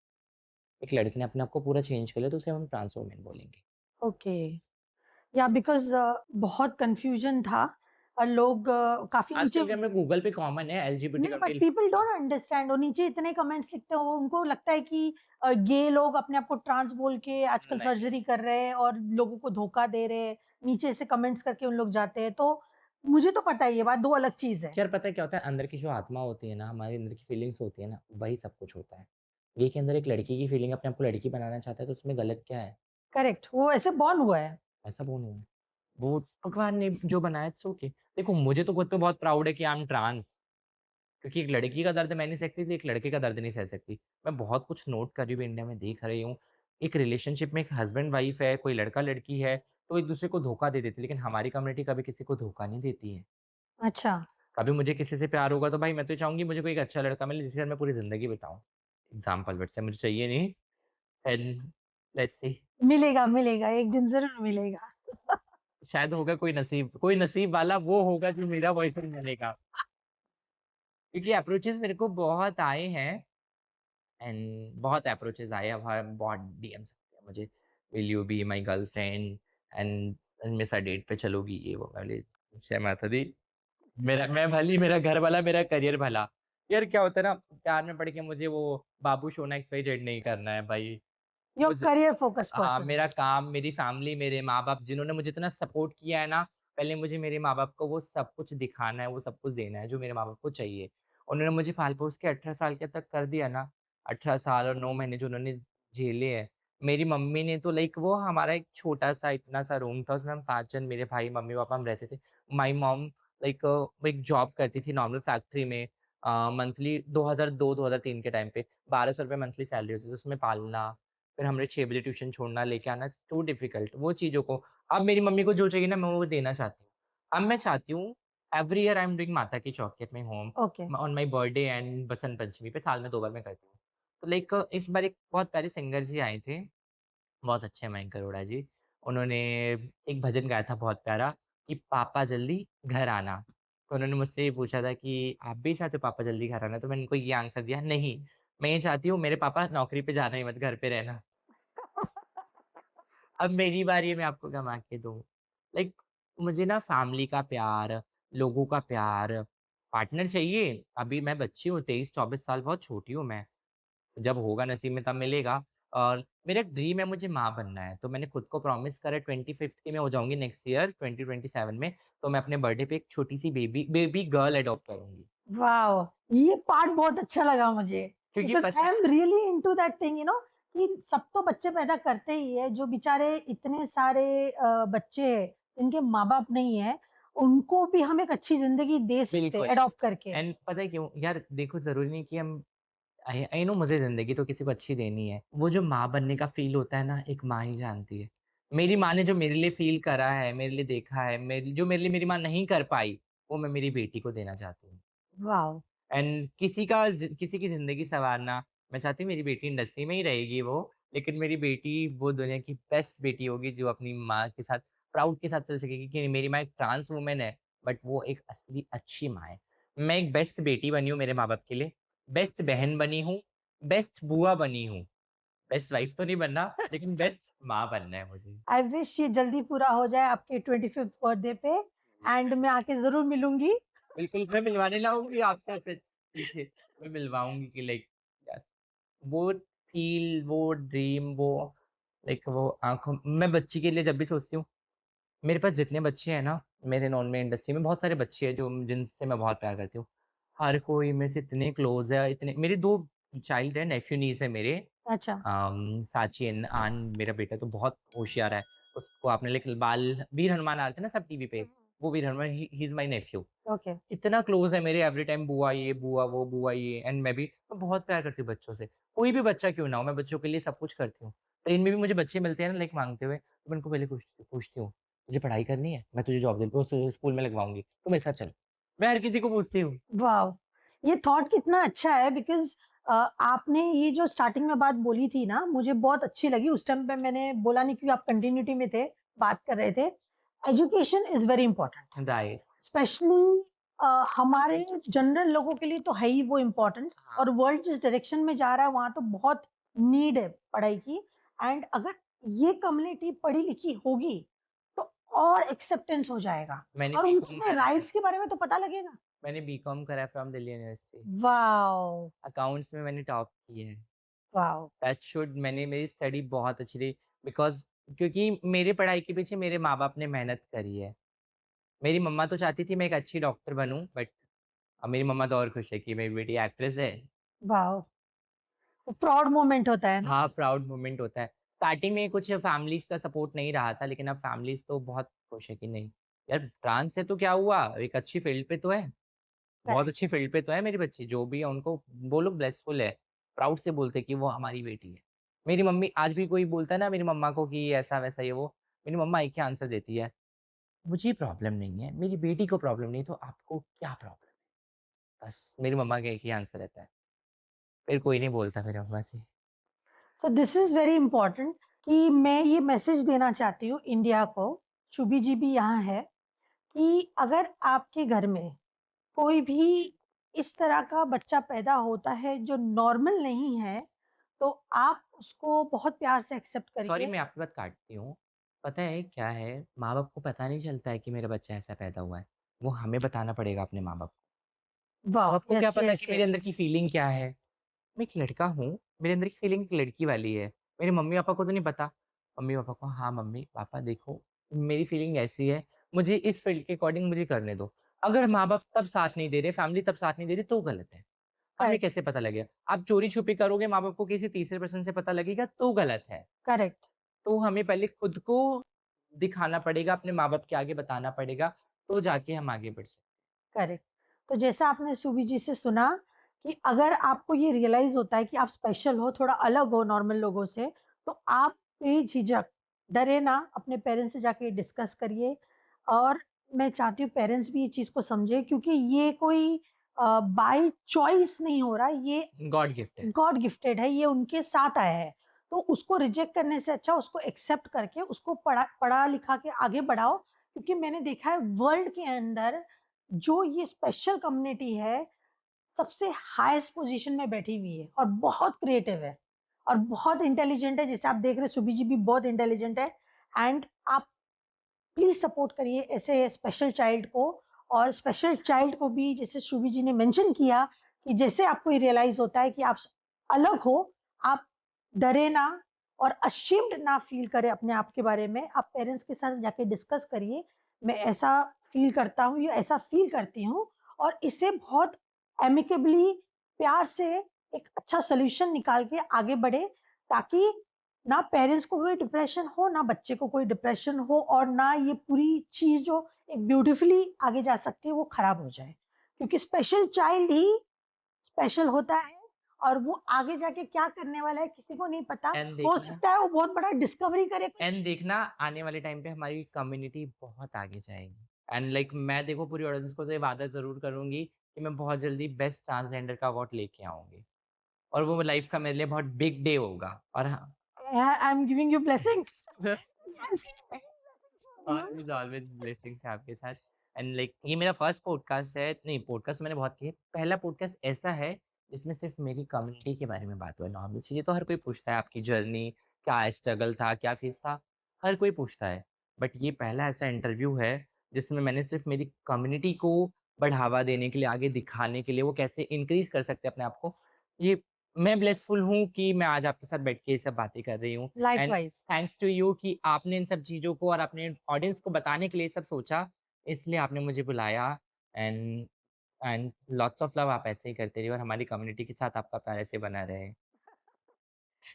एक लड़के ने अपने आप को पूरा चेंज कर लिया, तो उसे हम ट्रांस वूमेन बोलेंगे। ओके। या बिकॉज़ बहुत कन्फ्यूज़न था और लोग काफ़ी नीचे। आजकल के में गूगल पे कॉमन है एलजीबीटी नहीं, but community. People don't understand, और नीचे इतने कमेंट्स लिखते हो, उनको लगता है कि गे लोग अपने आप को ट्रांस बोल के आजकल नहीं। सर्जरी कर रहे हैं और लोगों को धोखा दे रहे हैं, नीचे से कमेंट्स करके उन लोग जाते हैं, तो मुझे तो पता है ये बात, 2 अलग चीज़ है। यार पता है क्या होता है, अंदर की जो आत्मा होती है ना, हमारे अंदर की फीलिंग्स होती है ना, वही सब कुछ होता है। ये के अंदर एक लड़की की फीलिंग अपने आप को लड़की बनाना चाहता है, तो उसमें गलत क्या है? करेक्ट, वो ऐसे बॉर्न हुआ है। ऐसा वो नहीं है। वो भगवान ने जो बनाया इट्स ओके। देखो मुझे तो खुद पे बहुत प्राउड है कि आई एम ट्रांस, क्योंकि एक लड़की का दर्द मैं नहीं सकती थी, एक लड़के का दर्द नहीं सह सकती। मैं बहुत कुछ नोट कर रही हूँ इंडिया में, देख रही हूँ। एक रिलेशनशिप में एक हस्बैंड-वाइफ है, कोई लड़का-लड़की है, तो एक-दूसरे को धोखा दे देते हैं, लेकिन हमारी कम्युनिटी कभी किसी को धोखा नहीं देती है। अच्छा, कभी मुझे किसी से प्यार होगा तो भाई मैं तो चाहूँगी मुझे कोई एक अच्छा लड़का मिले जिसके साथ मैं पूरी ज़िंदगी बिताऊँ। एग्ज़ाम्पल वैसे मुझे चाहिए नहीं, एंड लेट्स सी। मिलेगा, मिलेगा, एक दिन ज़रूर मिलेगा। शायद होगा कोई नसीब वाला वो होगा जो मेरा बॉयफ्रेंड बनेगा। क्योंकि अप्रोचेज़ मेरे को बहुत आए हैं, एंड बहुत अप्रोचेज़ आए हैं, हर बहुत डीएम्स आते हैं मुझे, will you be my girlfriend and मेरे साथ डेट पे चलोगी ये वो। मैं बोली जय माता दी। मैं भली मेरा घर भला, मेरा करियर भला। यार क्या होता है ना, प्यार में पड़ के मुझे वो बाबू सोना एक्स-वाई-जेड नहीं करना है भाई। यू आर मुझे करियर फोकस्ड हाँ, पर्सन। मेरा काम, मेरी फैमिली, मेरे माँ-बाप जिन्होंने मुझे इतना सपोर्ट किया है ना, पहले मुझे मेरे माँ-बाप को वो सब कुछ दिखाना है, वो सब कुछ देना है जो मेरे माँ-बाप को चाहिए। उन्होंने मुझे पाल-पोस के 18 साल के तक कर दिया ना, 18 साल और 9 महीने जो उन्होंने झेले हैं। मेरी मम्मी ने तो लाइक वो हमारा एक छोटा-सा इतना सा रूम था, उसमें हम 5 जन मेरे भाई, मम्मी-पापा हम रहते थे। माय मॉम लाइक वो एक जॉब करती थी नॉर्मल फैक्ट्री में। मंथली 2002-2003 के टाइम पे ₹1200 मंथली सैलरी होती थी, उसमें पालना, फिर हमें 6 बजे ट्यूशन छोड़ना, लेके आना, टू डिफिकल्ट वो चीज़ों को। अब मेरी मम्मी को जो चाहिए ना मैं वो देना चाहती हूँ। अब मैं चाहती हूँ every year I am doing माता की चौकी at my home okay. On my birthday and Basant Panchami पे साल में 2 बार मैं करती हूँ। तो लाइक इस बार एक बहुत प्यारे सिंगर जी आए थे, बहुत अच्छे मयंक अरोड़ा जी। उन्होंने एक भजन गाया था बहुत प्यारा कि पापा जल्दी घर आना। तो उन्होंने मुझसे ये पूछा था कि आप भी चाहते हो पापा जल्दी घर आना? तो मैंने उनको ये आंसर दिया नहीं, मैं ये चाहती हूँ मेरे पापा नौकरी पे जाना ही मत, घर पे रहना। अब मेरी बारी है मैं आपको कमा के दूँ। लाइक मुझे ना फैमिली का प्यार, लोगों का प्यार, पार्टनर चाहिए। अभी मैं बच्ची हूँ 23-24 साल, बहुत छोटी हूँ मैं। जब होगा नसीब में तब मिलेगा। और मेरा एक ड्रीम है मुझे माँ बनना है। तो मैंने खुद को प्रॉमिस करा है 25th की मैं हो जाऊँगी नेक्स्ट ईयर 2027 में, तो मैं अपने बर्थडे पे एक छोटी-सी बेबी बेबी गर्ल अडॉप्ट करूँगी। वाओ! ये पार्ट बहुत अच्छा लगा मुझे, क्योंकि बिकॉज़ आई पता am really into that thing, कि सब तो बच्चे पैदा करते ही है, जो बेचारे इतने सारे बच्चे हैं, जिनके माँ-बाप नहीं है, उनको भी हम एक अच्छी ज़िंदगी दे सकते हैं बिल्कुल। एडॉप्ट करके। एंड पता है क्यों? यार देखो ज़रूरी नहीं कि हम आई आई नो मुझे ज़िंदगी तो किसी को अच्छी देनी है। वो जो माँ बनने का फ़ील होता है ना, एक माँ ही जानती है। मेरी माँ ने जो मेरे लिए फ़ील करा है, मेरे लिए देखा है, मेरी माँ नहीं कर पाई, वो मैं मेरी बेटी को देना चाहती हूँ। वाओ! एंड किसी की ज़िंदगी सँवारना, मैं चाहती हूँ मेरी बेटी इंडस्ट्री में ही रहेगी वो, लेकिन मेरी बेटी वो दुनिया की बेस्ट बेटी होगी जो अपनी माँ के साथ प्राउड के साथ चल सकेगी कि मेरी माँ एक ट्रांस वूमन है, बट वो एक असली अच्छी माँ है। मैं एक बेस्ट बेटी बनी हूँ मेरे माँ-बाप के लिए, बेस्ट बहन बनी हूँ, बेस्ट बुआ बनी हूँ। बेस्ट वाइफ तो नहीं बनना, लेकिन बेस्ट माँ बनना है मुझे। आई विश ये जल्दी पूरा हो जाए आपके 25th बर्थडे पे, एंड मैं आके ज़रूर मिलूँगी। बिल्कुल, मैं मिलवाने लाऊँगी आपसे फिर ठीक है, मैं मिलवाऊँगी कि लाइक वो फ़ील, वो ड्रीम, वो लाइक वो आँखों मैं बच्ची के लिए जब भी सोचती हूँ, मेरे पास जितने बच्चे हैं ना, मेरे नॉन में इंडस्ट्री में बहुत सारे बच्चे हैं जो जिनसे मैं बहुत प्यार करती हूँ। हर कोई मेरे से इतने क्लोज़ है, इतने मेरे 2 चाइल्ड हैं, नेफ्यू नीस है मेरे। अच्छा। साचिन आन मेरा बेटा तो बहुत होशियार है। उसको आपने लाइक बाल वीर हनुमान आते हैं ना सब टीवी पे, वो Veer Hanuman he is my nephew. Okay. इतना क्लोज़ है मेरे एवरी टाइम बुआ ये, बुआ वो, बुआ ये एंड मैं बहुत प्यार करती हूँ बच्चों से। कोई भी बच्चा क्यों ना हो, मैं बच्चों के लिए सब कुछ करती हूँ। ट्रेन में भी मुझे बच्चे मिलते हैं ना लाइक माँगते हुए, तो मैं उनको पहले पूछती हूँ, "तुझे पढ़ाई करनी है? मैं तुझे जॉब दिल स्कूल में लगवाऊँगी, तू मेरे साथ चल।" मैं हर किसी को पूछती हूँ। वाओ! ये थॉट कितना अच्छा है बिकॉज़ आपने ये जो स्टार्टिंग में बात बोली थी ना, मुझे बहुत अच्छी लगी। उस टाइम पे मैंने बोला नहीं क्योंकि आप कंटिन्यूटी में थे, बात कर रहे थे। Education is very important. Right. Specially हमारे जनरल लोगों के लिए तो है ही वो इम्पोर्टेंट हाँ, और वर्ल्ड जिस डायरेक्शन में जा रहा है वहाँ तो बहुत नीड है पढ़ाई की एंड अगर ये कम्युनिटी पढ़ी लिखी होगी तो और एक्सेप्टेंस हो जाएगा मैंने और उनको बीकॉम अपने करा है। राइट्स के बारे में तो पता लगेगा। मैंने बीकॉम करा है from Delhi university. Wow! Accounts में मैंने टॉप की है। वाओ! टच शुड मैंने मेरी स्टडी बहुत अच्छी रही बिकॉज़ क्योंकि मेरी पढ़ाई के पीछे मेरे माँ-बाप ने मेहनत करी है। मेरी मम्मा तो चाहती थी मैं एक अच्छी डॉक्टर बनूँ बट अब मेरी मम्मा तो और खुश है कि मेरी बेटी एक्ट्रेस है। वाओ! वो प्राउड मोमेंट होता है ना? हाँ, प्राउड मोमेंट होता है। स्टार्टिंग में कुछ फैमिलीज़ का सपोर्ट नहीं रहा था लेकिन अब फैमिलीज़ तो बहुत खुश है कि नहीं, यार डांस है तो क्या हुआ? एक अच्छी फ़ील्ड पे तो है। बहुत करेक्ट, अच्छी फ़ील्ड पे तो है मेरी बच्ची, जो भी है उनको वो लोग ब्लेसफुल है। प्राउड से बोलते हैं कि वो हमारी बेटी है। मेरी मम्मी आज भी कोई बोलता है ना मेरी मम्मा को कि ऐसा-वैसा ये वो, मेरी मम्मा एक ही आंसर देती है, "मुझे प्रॉब्लम नहीं है, मेरी बेटी को प्रॉब्लम नहीं है, तो आपको क्या प्रॉब्लम है?" बस मेरी मम्मा का एक ही आंसर रहता है। फिर कोई नहीं बोलता मेरी मम्मा से। So this is very important कि मैं ये मैसेज देना चाहती हूँ इंडिया को, शुभी जी भी यहाँ है, कि अगर आपके घर में कोई भी इस तरह का बच्चा पैदा होता है जो नॉर्मल नहीं है, तो आप उसको बहुत प्यार से एक्सेप्ट सॉरी करिए। मैं आपकी बात काटती हूँ। पता है क्या है, माँ-बाप को पता नहीं चलता है कि मेरा बच्चा ऐसा पैदा हुआ है। वो हमें बताना पड़ेगा अपने माँ-बाप को। वाह! माँ-बाप को क्या यस, पता कि यस, मेरे यस। अंदर की फीलिंग क्या है? मैं एक लड़का हूँ, मेरे अंदर की फीलिंग एक लड़की वाली है। मेरे मम्मी-पापा को तो नहीं पता। मम्मी-पापा को हाँ, मम्मी-पापा देखो, मेरी फीलिंग ऐसी है, मुझे इस फ़ील्ड के अकॉर्डिंग मुझे करने दो। अगर माँ-बाप तब साथ नहीं दे रहे, फैमिली तब साथ नहीं दे रही, तो गलत है। हमें करेक्ट, कैसे पता लगेगा? आप चोरी-छुपे करोगे, माँ-बाप को किसी तीसरे पर्सन से पता लगेगा, तो गलत है। करेक्ट, तो हमें पहले खुद को दिखाना पड़ेगा, अपने माँ-बाप के आगे बताना पड़ेगा, तो जाके हम आगे बढ़ सकते करेक्ट। तो जैसा आपने सुबी जी से सुना कि अगर आपको ये रियलाइज़ होता है कि आप स्पेशल हो, थोड़ा अलग हो नॉर्मल लोगों से, तो आप बेझिझक, डरे ना, अपने पेरेंट्स से जाके डिस्कस करिए और मैं चाहती हूँ पेरेंट्स भी ये चीज़ को समझें क्योंकि ये कोई बाय चॉइस नहीं हो रहा, ये हैं। गॉड गिफ्ट है। गॉड गिफ्टेड है, ये उनके साथ आया है। तो उसको रिजेक्ट करने से अच्छा उसको एक्सेप्ट करके उसको पढ़ा-लिखा के आगे बढ़ाओ क्योंकि मैंने देखा है वर्ल्ड के अंदर जो ये स्पेशल कम्युनिटी है, सबसे हाईएस्ट पोज़ीशन में बैठी हुई है और बहुत क्रिएटिव है और बहुत इंटेलिजेंट है। जैसे आप देख रहे हैं सुबी जी भी बहुत इंटेलिजेंट है एंड आप प्लीज़ सपोर्ट करिए ऐसे स्पेशल चाइल्ड को और स्पेशल चाइल्ड को भी जैसे शुभी जी ने मेंशन किया कि जैसे आपको ये रियलाइज़ होता है कि आप अलग हो, आप डरे ना और अशेम्ड ना फ़ील करें अपने आप के बारे में। आप पेरेंट्स के साथ जाके डिस्कस करिए, मैं ऐसा फ़ील करता हूँ या ऐसा फ़ील करती हूँ और इसे बहुत एमिकेबली प्यार से एक अच्छा सॉल्यूशन निकाल के आगे बढ़े ताकि ना पेरेंट्स को कोई डिप्रेशन हो, ना बच्चे को कोई डिप्रेशन हो और ना ये पूरी चीज़ जो एक ब्यूटीफुली आगे जा सकती है, वो खराब हो जाए। क्योंकि स्पेशल चाइल्ड ही स्पेशल होता है और वो आगे जाके क्या करने वाला है किसी को नहीं पता। एंड हो देखना सकता है वो बहुत बड़ा डिस्कवरी करे एंड कुछ। देखना आने वाले टाइम पे हमारी कम्युनिटी बहुत आगे जाएगी। एंड लाइक मैं देखो पूरी ऑडियंस को तो ये वादा ज़रूर करूँगी कि मैं बहुत जल्दी बेस्ट ट्रांसजेंडर का अवार्ड लेके आऊँगी। और वो लाइफ़ का मेरे लिए बहुत बिग डे होगा। और हाँ I am giving you blessings. Yes, always always blessings है आपके साथ। एंड लाइक ये मेरा फर्स्ट पॉडकास्ट है नहीं पॉडकास्ट तो मैंने बहुत किए। पहला पॉडकास्ट ऐसा है जिसमें सिर्फ़ मेरी कम्युनिटी के बारे में बात हुआ है। नॉर्मल चीज़ें तो हर कोई पूछता है आपकी जर्नी, क्या स्ट्रगल था, क्या फेज़ था, हर कोई पूछता है। बट ये पहला ऐसा इंटरव्यू है जिसमें मैंने सिर्फ़ मेरी कम्युनिटी को बढ़ावा देने के लिए, आगे दिखाने के लिए, वो कैसे इंक्रीज़ कर सकते हैं अपने आप को, ये मैं ब्लेसफुल हूँ कि मैं आज आपके साथ बैठ के ये सब बातें कर रही हूँ। And likewise. Thanks to you कि आपने इन सब चीज़ों को और अपने ऑडियंस को बताने के लिए सब सोचा, इसलिए आपने मुझे बुलाया। And and lots of love आप ऐसे ही करते रहिए और हमारी कम्युनिटी के साथ आपका प्यार ऐसे बना रहे।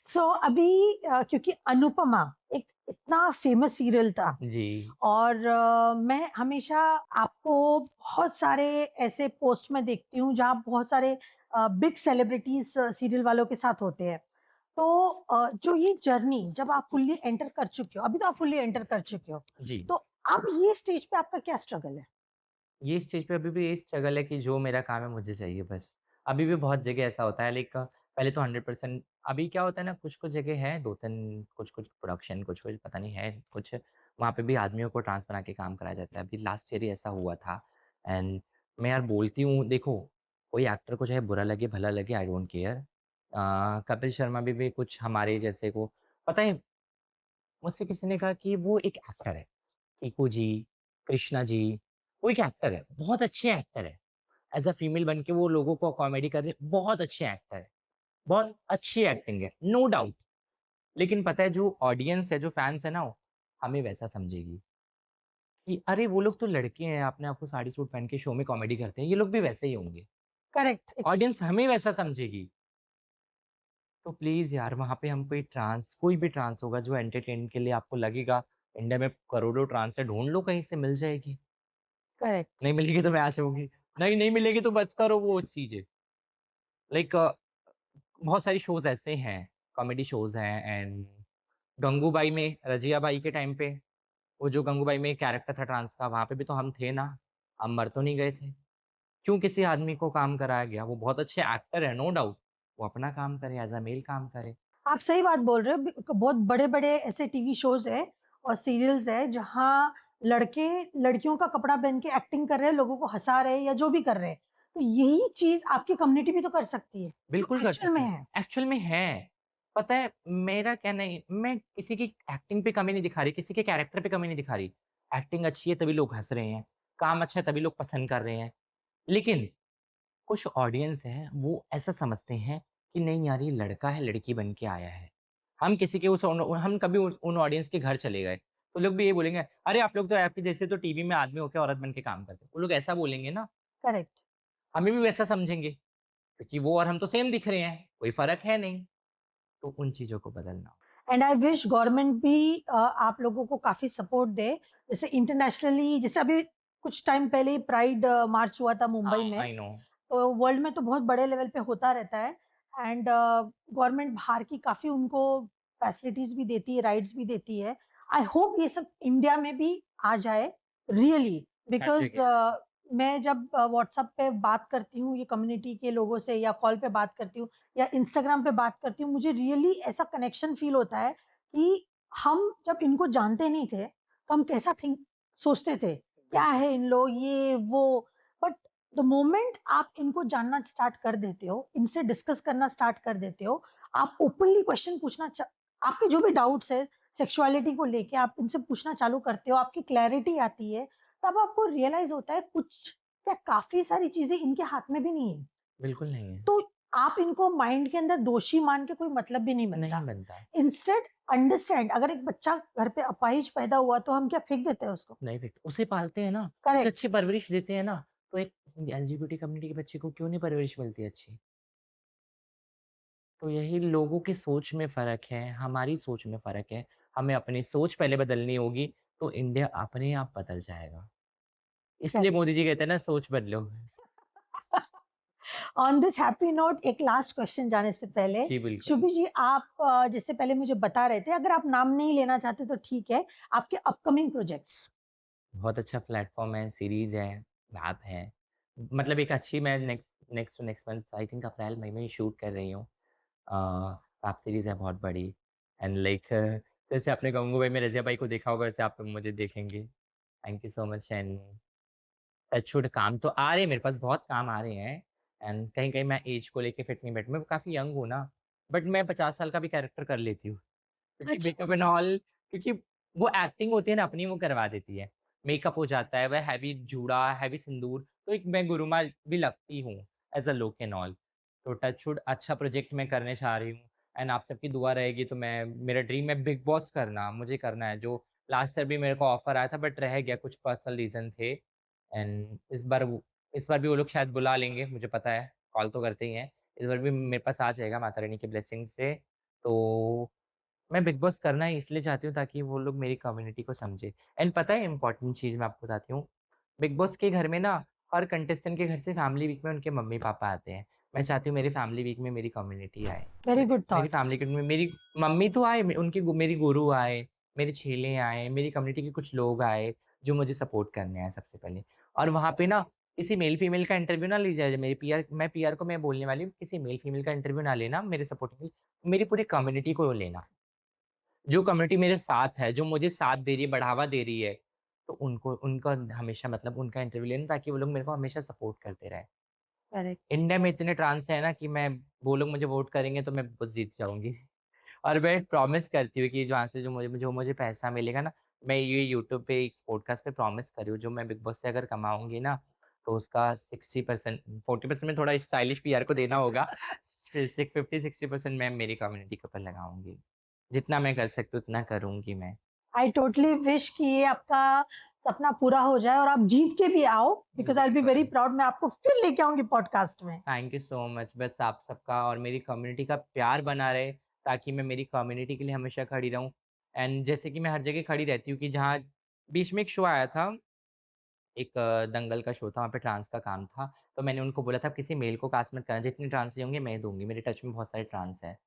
सो अभी क्योंकि अनुपमा एक इतना फेमस सीरियल था जी। और मैं हमेशा आपको बहुत सारे ऐसे पोस्ट में देखती हूँ जहाँ बहुत सारे बिग सेलिब्रिटीज सीरियल वालों के साथ होते हैं। तो जो ये जर्नी जब आप फुल्ली एंटर कर चुके हो, अभी तो आप फुल्ली एंटर कर चुके हो, जी। तो अब ये स्टेज पे आपका क्या स्ट्रगल है? ये स्टेज पे अभी भी यही स्ट्रगल है कि जो मेरा काम है मुझे चाहिए बस। अभी भी बहुत जगह ऐसा होता है लाइक पहले तो 100% अभी क्या होता है ना कुछ-कुछ जगह है 2-3 कुछ-कुछ प्रोडक्शन कुछ-कुछ पता नहीं है कुछ वहाँ पे भी आदमियों को ट्रांस बना के काम कराया जाता है। अभी लास्ट ईयर ही ऐसा हुआ था एंड मैं यार बोलती हूँ देखो कोई एक्टर को चाहे बुरा लगे, भला लगे I don't care. Kapil Sharma भी कुछ हमारे जैसे को पता है मुझसे किसी ने कहा कि वो एक एक्टर है। कीकू जी, कृष्णा जी, वो एक एक्टर है, बहुत अच्छे एक्टर है। एज़ अ फीमेल बन के वो लोगों को कॉमेडी कर रहे हैं, बहुत अच्छे एक्टर है, बहुत अच्छी एक्टिंग है, नो डाउट। लेकिन पता है जो ऑडियंस है, जो फैन्स है ना, हमें वैसा समझेगी कि अरे वो लोग तो लड़के हैं, अपने आप को साड़ी सूट पहन के शो में कॉमेडी करते हैं, ये लोग भी वैसे ही होंगे। करेक्ट। ऑडियंस हमें वैसा समझेगी। तो प्लीज़ यार वहाँ पे हम कोई भी ट्रांस होगा जो एंटरटेन के लिए आपको लगेगा इंडिया में करोड़ों ट्रांस है, ढूँढ लो कहीं से मिल जाएगी। करेक्ट। नहीं मिलेगी तो मैं आ जाऊँगी। नहीं मिलेगी तो मत करो वो चीज़ें। लाइक बहुत सारी शोज़ ऐसे हैं, कॉमेडी शोज़ हैं एंड गंगूबाई में रज़िया बाई के टाइम पे, वो जो गंगूबाई में कैरेक्टर था ट्रांस का, वहाँ पे भी तो हम थे ना, हम मर तो नहीं गए थे। क्यों किसी आदमी को काम कराया गया? वो बहुत अच्छे एक्टर हैं, नो डाउट। वो अपना काम करे, एज़ अ मेल काम करे। आप सही बात बोल रहे हो। बहुत बड़े-बड़े ऐसे टीवी शोज़ हैं और सीरियल्स हैं जहाँ लड़के लड़कियों का कपड़ा पहन के एक्टिंग कर रहे हैं, लोगों को हँसा रहे हैं या जो भी कर रहे हैं। तो यही चीज़ आपकी कम्युनिटी भी तो कर सकती है, जो बिल्कुल कर एक्चुअल में सकते हैं। है। एक्चुअल में है। पता है मेरा कहना ये मैं किसी की एक्टिंग पे कमी नहीं दिखा रही, किसी के कैरेक्टर पे कमी नहीं दिखा रही। एक्टिंग अच्छी है तभी लोग हँस रहे हैं, काम अच्छा है तभी लोग पसंद कर रहे हैं। लेकिन कुछ ऑडियंस है वो ऐसा समझते हैं कि नहीं यार ये लड़का है, लड़की बन के आया है। हम किसी के उस उन हम कभी उन ऑडियंस के घर चले गए, तो लोग भी ये बोलेंगे, "अरे आप लोग तो आपके जैसे तो टीवी में आदमी होके औरत बन के काम करते हैं।" वो लोग ऐसा बोलेंगे ना, करेक्ट। हमें भी वैसा समझेंगे। क्योंकि वो और हम तो सेम दिख रहे हैं, कोई फ़र्क है नहीं। तो उन चीज़ों को बदलना। एंड आई विश गवर्नमेंट भी आप लोगों को काफ़ी सपोर्ट दे। जैसे इंटरनेशनली जैसे अभी कुछ टाइम पहले ही प्राइड मार्च हुआ था मुंबई हाँ, में। आई नो। तो वर्ल्ड में तो बहुत बड़े लेवल पे होता रहता है एंड गवर्नमेंट बाहर की काफ़ी उनको फैसिलिटीज़ भी देती है, राइट्स भी देती है। आई होप ये सब इंडिया में भी आ जाए रियली हर बिकॉज़ जगह। मैं जब व्हाट्सएप पे बात करती हूँ ये कम्युनिटी के लोगों से या कॉल पे बात करती हूँ या इंस्टाग्राम पे बात करती हूँ, मुझे रियली ऐसा कनेक्शन फ़ील होता है कि हम जब इनको जानते नहीं थे, तो हम कैसा थिंक सोचते थे, क्या बिल्कुल। है इन लोग ये वो बट द मोमेंट आप इनको जानना स्टार्ट कर देते हो, इनसे डिस्कस करना स्टार्ट कर देते हो, आप ओपनली क्वेश्चन पूछना आपके जो भी डाउट्स है सेक्सुअलिटी को लेके आप इनसे पूछना चालू करते हो, आपकी क्लैरिटी आती है, तब आपको रियलाइज़ होता है कुछ क्या काफ़ी सारी चीज़ें इनके हाथ में भी नहीं है। बिल्कुल नहीं है। तो आप इनको माइंड के अंदर दोषी मान के कोई मतलब भी नहीं नहीं बनता। बनता। इंस्टेड अंडरस्टैंड अगर एक बच्चा घर पे अपाहिज पैदा हुआ तो हम क्या फेंक देते हैं उसको? नहीं बिकता। उसे पालते हैं ना, उसे करेक्ट। अच्छी परवरिश देते हैं ना, तो एक एलजीबीटी कम्युनिटी के बच्चे को क्यों नहीं परवरिश मिलती अच्छी? तो यही लोगों की सोच में फ़र्क है, हमारी सोच में फ़र्क है। हमें अपनी सोच पहले बदलनी होगी, तो इंडिया अपने आप बदल जाएगा। इसलिए करेक्ट। मोदी जी कहते हैं ना सोच बदलो। ऑन दिस हैप्पी नोट एक लास्ट क्वेश्चन जाने से पहले, जी, बिल्कुल। शुभी जी आप जैसे पहले मुझे बता रहे थे, अगर आप नाम नहीं लेना चाहते तो ठीक है, आपके अपकमिंग प्रोजेक्ट्स? बहुत अच्छा प्लेटफ़ॉर्म है, सीरीज़ है, ऐप है। मतलब एक अच्छी मैं next to next month I think April May में ही शूट कर रही हूँ। वेब सीरीज़ है बहुत बड़ी एंड लाइक जैसे आपने गंगूबाई में रज़िया बाई को देखा होगा वैसे आप मुझे देखेंगे। Thank you so much and touchwood काम तो आ रहे हैं मेरे पास बहुत काम आ रहे हैं एंड कहीं-कहीं मैं ऐज को लेके फिट नहीं बैठ मैं काफ़ी यंग हूँ ना, बट मैं 50 साल का भी कैरेक्टर कर लेती हूँ। क्योंकि अच्छा। मेकअप एंड ऑल क्योंकि वो एक्टिंग होती है ना अपनी वो करवा देती है। मेकअप हो जाता है, वह हैवी जूड़ा, हैवी सिंदूर, तो एक मैं गुरुमा भी लगती हूँ as a look and all. तो टच वुड अच्छा प्रोजेक्ट मैं करने चाह रही हूँ एंड आप सबकी दुआ रहेगी तो मैं मेरा ड्रीम है बिग बॉस करना, मुझे करना है। जो लास्ट ईयर भी मेरे को ऑफ़र आया था बट रह गया कुछ पर्सनल रीज़न थे एंड इस बार भी वो लोग शायद बुला लेंगे, मुझे पता है, कॉल तो करते ही हैं। इस बार भी मेरे पास आ जाएगा माता रानी की ब्लेसिंग से तो मैं बिग बॉस करना इसलिए चाहती हूँ ताकि वो लोग मेरी कम्युनिटी को समझे। एंड पता है इम्पोर्टेंट चीज़ मैं आपको बताती हूँ, बिग बॉस के घर में ना हर कंटेस्टेंट के घर से फैमिली वीक में उनके मम्मी-पापा आते हैं। मैं चाहती हूँ मेरी फैमिली वीक में मेरी कम्युनिटी आए। वेरी मे गुड मेरी थॉट। फैमिली वीक में मेरी मम्मी तो आए, उनके मेरी गुरु आए, मेरे चेले आए, मेरी कम्युनिटी के कुछ लोग आए, जो मुझे सपोर्ट करने आए सबसे पहले। और वहाँ पे ना किसी मेल-फीमेल का इंटरव्यू ना ली जाए, मेरी पीआर को मैं बोलने वाली हूँ, किसी मेल-फीमेल का इंटरव्यू ना लेना मेरे सपोर्ट के लिए, मेरी पूरी कम्युनिटी को लेना। जो कम्युनिटी मेरे साथ है, जो मुझे साथ दे रही है, बढ़ावा दे रही है, तो उनको उनका हमेशा मतलब उनका इंटरव्यू लेना ताकि वो लोग मेरे को हमेशा सपोर्ट करते रहें। करेक्ट। इंडिया में इतने ट्रांस हैं ना कि मैं वो लोग मुझे वोट करेंगे तो मैं बस जीत जाऊँगी। और मैं प्रॉमिस करती हूँ कि जहाँ से जो मुझे पैसा मिलेगा ना, मैं ये यूट्यूब पे एक पॉडकास्ट पे प्रॉमिस कर रही हूँ, जो मैं बिग बॉस से अगर कमाऊँगी ना, तो उसका 60% 40% में थोड़ा स्टाइलिश पीआर को देना होगा। फिर से 50-60% मैं मेरी कम्युनिटी के ऊपर लगाऊँगी। जितना मैं कर सकती हूँ उतना करूँगी मैं। आई टोटली विश कि ये आपका सपना पूरा हो जाए और आप जीत के भी आओ, because I will be very बिल्कुल। प्राउड। मैं आपको फिर लेके आऊँगी पॉडकास्ट में। Thank you so much. बस आप सबका और मेरी कम्युनिटी का प्यार बना रहे, ताकि मैं मेरी कम्युनिटी के लिए हमेशा खड़ी रहूँ। एंड जैसे कि मैं हर जगह खड़ी रहती हूँ कि जहाँ बीच में एक शो आया था, एक दंगल का शो था, वहाँ पे ट्रांस का काम था। तो मैंने उनको बोला था, "आप किसी मेल को कास्ट मत करना, जितने ट्रांस होंगे मैं दूँगी।" मेरे टच में बहुत सारे ट्रांस हैं।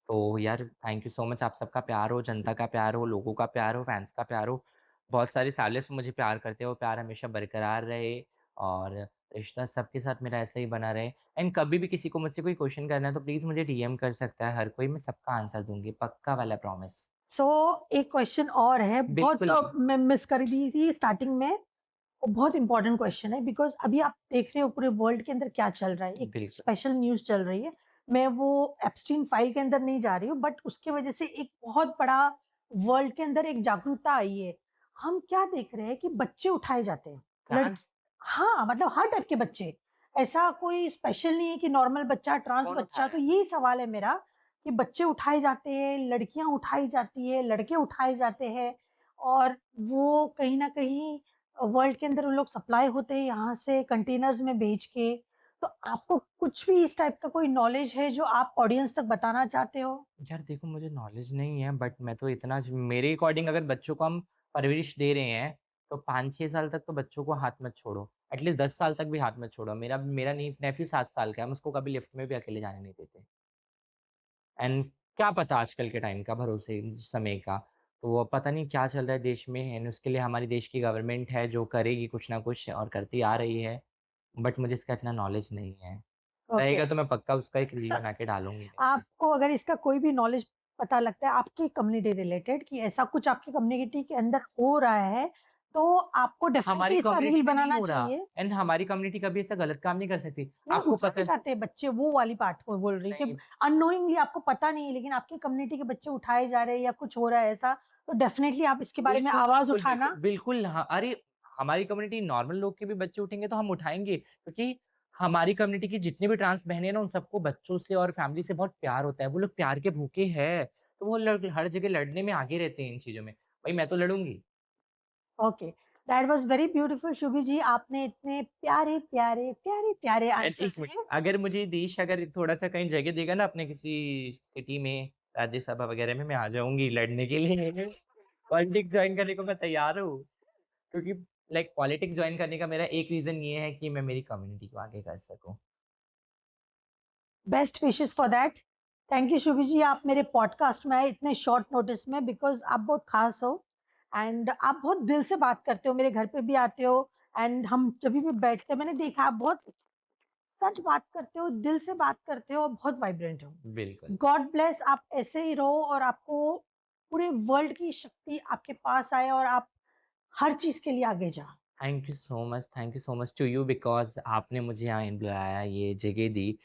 तो यार थैंक यू सो मच, आप सबका प्यार हो, जनता का प्यार हो, लोगों का प्यार हो, फैन्स का प्यार हो। बहुत सारे सेलेब्स मुझे प्यार करते हो, प्यार हमेशा बरकरार रहे और रिश्ता सबके साथ मेरा ऐसा ही बना रहे। एंड कभी भी किसी को मुझसे कोई क्वेश्चन करना है तो प्लीज़ मुझे डीएम कर सकता है हर कोई, मैं सबका आंसर दूँगी, पक्का वाला प्रॉमिस। सो एक क्वेश्चन और है, बहुत बिल्कुल, मैं मिस कर दी थी स्टार्टिंग में। वो बहुत इंपॉर्टेंट क्वेश्चन है, बिकॉज़ अभी आप देख रहे हो पूरे वर्ल्ड के अंदर क्या चल रहा है। एक बिल्कुल। स्पेशल न्यूज़ चल रही है। मैं वो एप्स्टीन फाइल के अंदर नहीं जा रही हूँ, बट उसकी वजह से एक बहुत बड़ा वर्ल्ड के अंदर एक जागरूकता आई है। हम क्या देख रहे हैं कि बच्चे उठाए जाते हैं। ट्रांस हाँ, मतलब हर टाइप के बच्चे। ऐसा कोई स्पेशल नहीं है कि नॉर्मल बच्चा, ट्रांस कौन उठा बच्चा। रहा तो है? यही सवाल है मेरा कि बच्चे उठाए जाते हैं, लड़कियाँ उठाई जाती है, लड़के उठाए जाते हैं और वो कहीं न कहीं वर्ल्ड के अंदर उन लोग सप्लाई होते हैं यहाँ से कंटेनर्स में भेज के। तो आपको कुछ भी इस टाइप का कोई नॉलेज है जो आप ऑडियंस तक बताना चाहते हो? यार देखो मुझे नॉलेज नहीं है, बट मैं तो इतना मेरे अकॉर्डिंग अगर बच्चों को हम परवरिश दे रहे हैं तो 5-6 साल तक तो बच्चों को हाथ मत छोड़ो। एटलीस्ट 10 साल तक भी हाथ मत छोड़ो। मेरा मेरा नेफ्यू 7 साल का है, हम उसको कभी लिफ्ट में भी अकेले जाने नहीं देते। एंड क्या पता आजकल के टाइम का, भरोसे समय का, तो वो पता नहीं क्या चल रहा है देश में। एंड उसके लिए हमारी देश की गवर्नमेंट है जो करेगी कुछ ना कुछ और करती आ रही है, बट मुझे इसका इतना नॉलेज नहीं है। ओके। रहेगा तो मैं पक्का उसका एक रील बना के डालूँगी नीचे। आपको अगर इसका कोई भी नॉलेज पता लगता है आपकी कम्युनिटी रिलेटेड कि ऐसा कुछ आपकी कम्युनिटी के अंदर हो रहा है, तो आपको हमारी डेफ़िनेटली इसका रील कम्युनिटी में नहीं बनाना हो रहा, चाहिए। एंड हमारी कम्युनिटी कभी ऐसा गलत काम नहीं कर सकती। नहीं, आपको पता उठाए है जाते हैं बच्चे, वो वाली पार्ट को बोल रही हूँ कि नहीं, अननोइंगली आपको पता नहीं है, लेकिन आपकी कम्युनिटी के बच्चे उठाए जा रहे हैं या कुछ हो रहा है ऐसा, तो डेफ़िनेटली आप इसके बारे में बिल्कुल, आवाज़ बिल्कुल, बिल्कुल, उठाना। बिल्कुल हाँ, अरे! हमारी कम्युनिटी नॉर्मल लोग के भी बच्चे उठेंगे तो हम उठाएँगे, क्योंकि हमारी कम्युनिटी की जितनी भी ट्रांस बहनें हैं ना, उन सबको बच्चों से और फैमिली से बहुत प्यार होता है। वो लोग प्यार के भूखे हैं, तो वो हर जगह लड़ने में आगे रहते हैं इन चीज़ों में। भई मैं तो लड़ूँगी। Okay, that was very beautiful Shubhi ji, आपने इतने प्यारे-प्यारे, प्यारे-प्यारे एंड आंसर 1 मिनट, दिए। अगर मुझे देश अगर थोड़ा-सा कहीं जगह देगा ना अपने किसी सिटी में, राज्यसभा वगैरह में, मैं आ जाऊँगी लड़ने के लिए। पॉलिटिक्स जॉइन करने को मैं तैयार हूँ। क्योंकि लाइक पॉलिटिक्स जॉइन करने का मेरा एक रीज़न ये है कि मैं मेरी कम्युनिटी को आगे कर सकूँ। Best wishes for that. Thank you Shubhi ji, आप मेरे पॉडकास्ट में आए इतने शॉर्ट नोटिस में, बिकॉज़ आप बहुत खास हो एंड आप बहुत दिल से बात करते हो, मेरे घर पे भी आते हो एंड हम जभी भी बैठते हैं मैंने देखा आप बहुत सच बात करते हो, दिल से बात करते हो और बहुत वाइब्रेंट हो। बिल्कुल। गॉड ब्लेस, आप ऐसे ही रहो और आपको पूरे वर्ल्ड की शक्ति आपके पास आए और आप हर चीज़ के लिए आगे जाओ। Thank you so much to you, because आपने मुझे यहाँ इन बुलाया, ये जगह दी।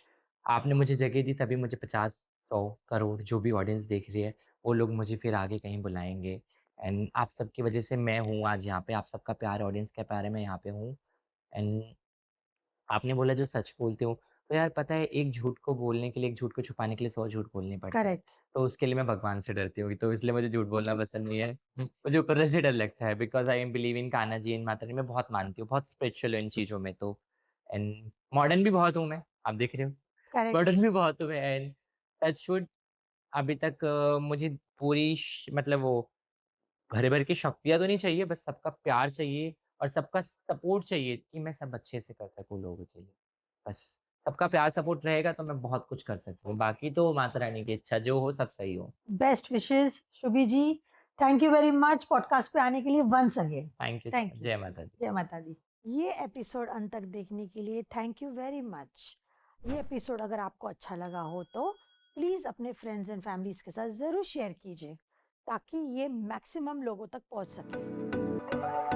आपने मुझे जगह दी तभी मुझे 50, 100 करोड़ जो भी ऑडियंस देख रही है, वो लोग मुझे फिर आगे कहीं बुलाएँगे। एंड आप सबकी वज़ह से मैं हूँ आज यहाँ पे, आप सबका प्यार, ऑडियंस का प्यार है, मैं यहाँ पे हूँ। एंड आपने बोला जो सच बोलते हो, तो यार पता है एक झूठ को बोलने के लिए, एक झूठ को छुपाने के लिए 100 झूठ बोलने पड़ते हैं। करेक्ट। तो उसके लिए मैं भगवान से डरती हूँ, तो इसलिए मुझे झूठ बोलना पसंद नहीं है। मुझे ऊपर से डर लगता है, because I am believe in Kanha ji, in Mata Rani, मैं बहुत मानती हूँ, बहुत स्पिरिचुअल हूँ इन चीज़ों में तो। एंड मॉडर्न भी बहुत हूँ मैं, आप देख रहे हो। करेक्ट। मॉडर्न भी बहुत हूँ मैं, एंड टच वुड अभी तक मुझे पूरी मतलब वो भर-भर के शक्तियाँ तो नहीं चाहिए, बस सबका प्यार चाहिए और सबका सपोर्ट चाहिए कि मैं सब अच्छे से कर सकूँ लोगों के लिए। बस सबका प्यार सपोर्ट रहेगा तो मैं बहुत कुछ कर सकता हूँ। बाकी तो माता रानी की इच्छा, जो हो सब सही हो। Best wishes Shubhi ji. Thank you very much podcast पे आने के लिए once again. Thank you so thank much. You. जय माता दी। जय माता दी। ये एपिसोड अंत तक देखने के लिए थैंक यू वेरी मच। ये एपिसोड अगर आपको अच्छा लगा हो तो प्लीज अपने फ्रेंड्स एंड फैमिलीज के साथ जरूर शेयर कीजिए ताकि ये मैक्सिमम लोगों तक पहुंच सके।